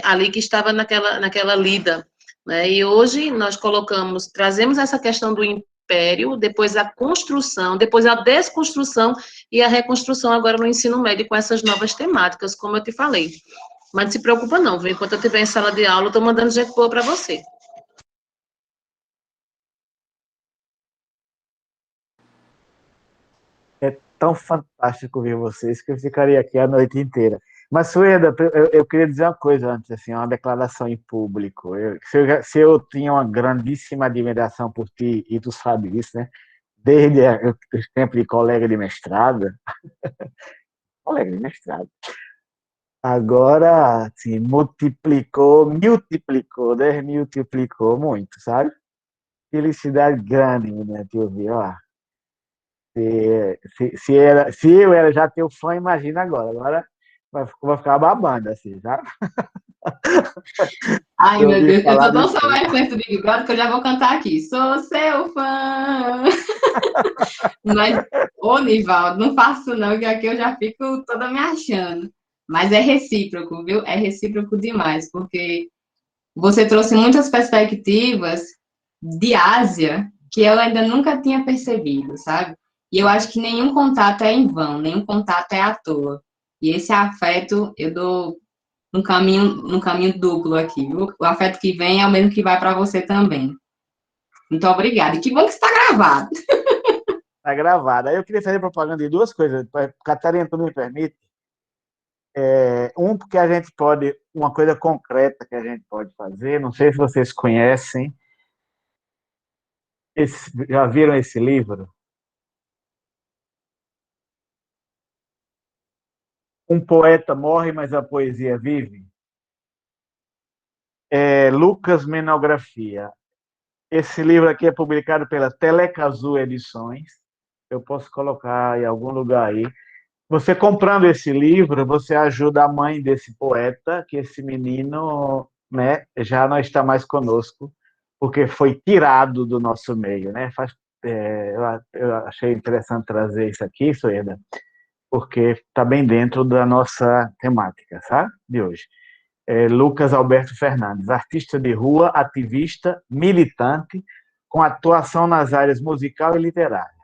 ali que estava naquela lida, né? E hoje nós trazemos essa questão do império, depois a construção, depois a desconstrução e a reconstrução agora no ensino médio com essas novas temáticas, como eu te falei. Mas não se preocupa não, viu? Enquanto eu estiver em sala de aula, eu estou mandando gente boa para você. É tão fantástico ver vocês que eu ficaria aqui a noite inteira. Mas, Sueda, eu queria dizer uma coisa antes, assim, uma declaração em público. Se eu tinha uma grandíssima admiração por ti, e tu sabe disso, né? Desde os tempos de colega de mestrado, agora, assim, multiplicou, desmultiplicou muito, sabe? Felicidade grande, né, te ouvir, ó. Se eu era já teu fã, imagina agora. Agora vai ficar babando, assim, sabe? Ai, Eu meu ouvi Deus, eu falar tô tão disso. somente do Big Brother que eu já vou cantar aqui. Sou seu fã! Mas, ô, Nivaldo, não faço não, que aqui eu já fico toda me achando. Mas é recíproco, viu? É recíproco demais, porque você trouxe muitas perspectivas de Ásia que eu ainda nunca tinha percebido, sabe? E eu acho que nenhum contato é em vão, nenhum contato é à toa. E esse afeto eu dou num caminho duplo aqui, viu? O afeto que vem é o mesmo que vai para você também. Muito obrigada. E que bom que está gravado. Está gravado. Aí eu queria fazer propaganda de duas coisas. Catarina, tu me permite? Porque a gente pode, uma coisa concreta que a gente pode fazer, não sei se vocês conhecem, já viram esse livro? Um poeta morre, mas a poesia vive. Lucas Menografia. Esse livro aqui é publicado pela Telecazu Edições. Eu posso colocar em algum lugar aí. Você comprando esse livro, você ajuda a mãe desse poeta, que esse menino, né, já não está mais conosco, porque foi tirado do nosso meio, né? Eu achei interessante trazer isso aqui, Soeda, porque está bem dentro da nossa temática, sabe? De hoje. Lucas Alberto Fernandes, artista de rua, ativista, militante, com atuação nas áreas musical e literária.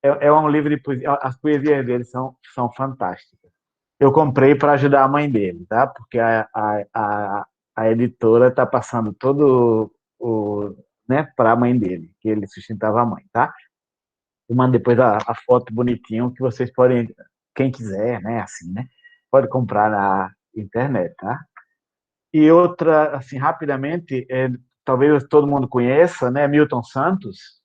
É um livro de poesia, as poesias dele são fantásticas. Eu comprei para ajudar a mãe dele, tá? Porque a editora está passando todo né, para a mãe dele, que ele sustentava a mãe, tá? Eu mando depois a foto bonitinho que vocês podem, quem quiser, né, assim, né, pode comprar na internet, tá? E outra, assim, rapidamente, talvez todo mundo conheça, né, Milton Santos.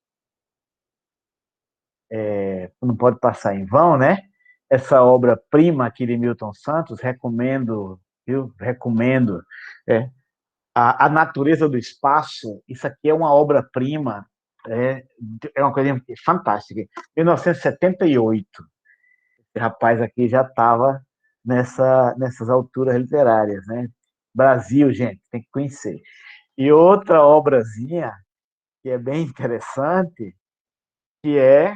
Não pode passar em vão, né? Essa obra-prima aqui de Milton Santos, recomendo, viu? Recomendo. A Natureza do Espaço, isso aqui é uma obra-prima, é uma coisa fantástica. 1978, esse rapaz aqui já estava nessas alturas literárias, né? Brasil, gente, tem que conhecer. E outra obrazinha que é bem interessante, que é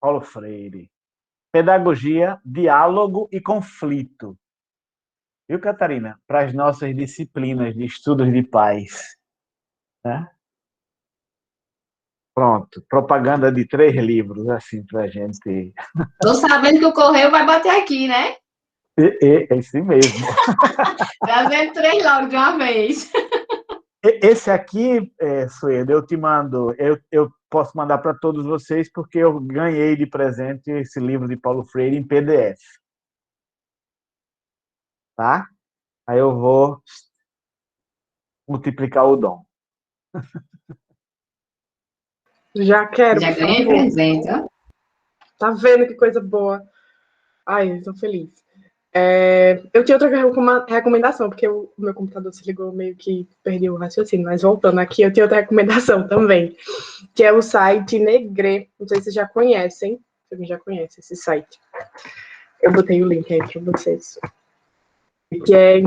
Paulo Freire. Pedagogia, diálogo e conflito. Viu, Catarina? Para as nossas disciplinas de estudos de paz. Né? Pronto, propaganda de 3 livros, assim, para a gente. Estou sabendo que o correio vai bater aqui, né? É esse mesmo. Trazendo 3 logo de uma vez. Esse aqui, Sueda, eu te mando, eu posso mandar para todos vocês, porque eu ganhei de presente esse livro de Paulo Freire em PDF. Tá? Aí eu vou multiplicar o dom. Já quero, Já por ganhei favor. presente, ó. Tá vendo que coisa boa? Ai, estou feliz. Eu tinha outra recomendação, porque o meu computador se ligou, meio que perdi o raciocínio, mas voltando aqui, eu tinha outra recomendação também, que é o site Negre. Não sei se vocês já conhecem. Você já conhece esse site. Eu botei o link aí para vocês. Que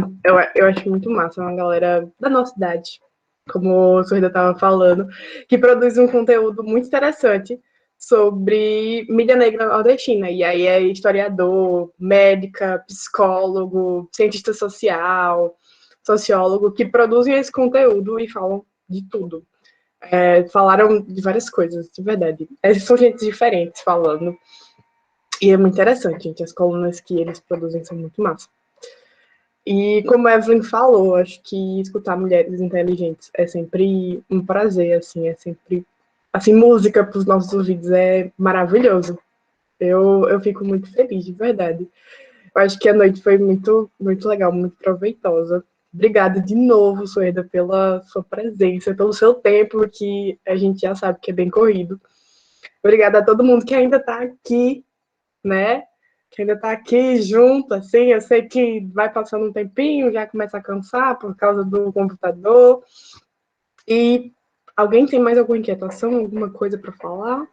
eu acho muito massa, é uma galera da nossa idade, como o Sorrida estava falando, que produz um conteúdo muito interessante sobre mídia negra nordestina. E aí é historiador, médica, psicólogo, cientista social, sociólogo, que produzem esse conteúdo e falam de tudo. Falaram de várias coisas, de verdade. São gente diferentes falando. E é muito interessante, gente. As colunas que eles produzem são muito massa. E como a Evelyn falou, acho que escutar mulheres inteligentes é sempre um prazer, assim, é sempre... Assim, música para os nossos ouvidos é maravilhoso. Eu fico muito feliz, de verdade. Eu acho que a noite foi muito, muito legal, muito proveitosa. Obrigada de novo, Sueda, pela sua presença, pelo seu tempo, que a gente já sabe que é bem corrido. Obrigada a todo mundo que ainda está aqui, né? Que ainda está aqui junto, assim, eu sei que vai passando um tempinho, já começa a cansar por causa do computador. E alguém tem mais alguma inquietação, alguma coisa para falar?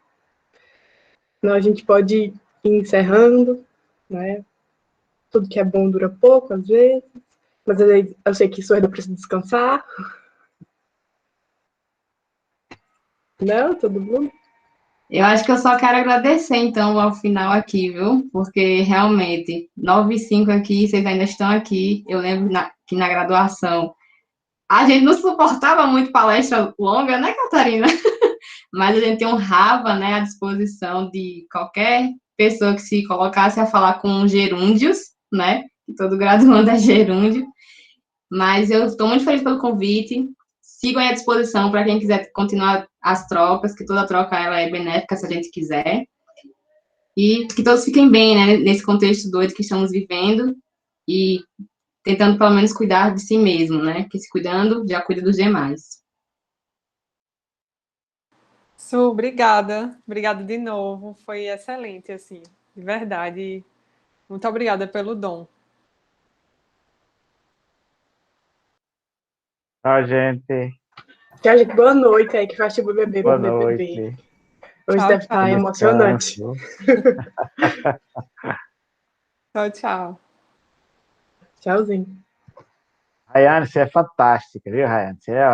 Não, a gente pode ir encerrando, né? Tudo que é bom dura pouco, às vezes. Mas eu sei que Sorda precisa descansar. Não, todo mundo? Eu acho que eu só quero agradecer, então, ao final aqui, viu? Porque, realmente, 9 e 5 aqui, vocês ainda estão aqui. Eu lembro que na graduação, A gente não suportava muito palestra longa, né, Catarina? Mas a gente honrava, né, a disposição de qualquer pessoa que se colocasse a falar com gerúndios, né? Que todo graduando é gerúndio. Mas eu estou muito feliz pelo convite. Sigam aí à disposição para quem quiser continuar as trocas, que toda troca ela é benéfica se a gente quiser. E que todos fiquem bem, né, nesse contexto doido que estamos vivendo e tentando pelo menos cuidar de si mesmo, né? Porque se cuidando, já cuida dos demais. Su, obrigada. Obrigada de novo. Foi excelente, assim, de verdade. Muito obrigada pelo dom. Tchau, gente. Tchau, gente. Boa noite aí, que faz tipo bebê Boa pro BBB. noite. Hoje Tchau, deve tchau. estar emocionante. Descanso. Tchau, tchau. Tchauzinho. Rayane, você é fantástica, viu, Rayane? Você é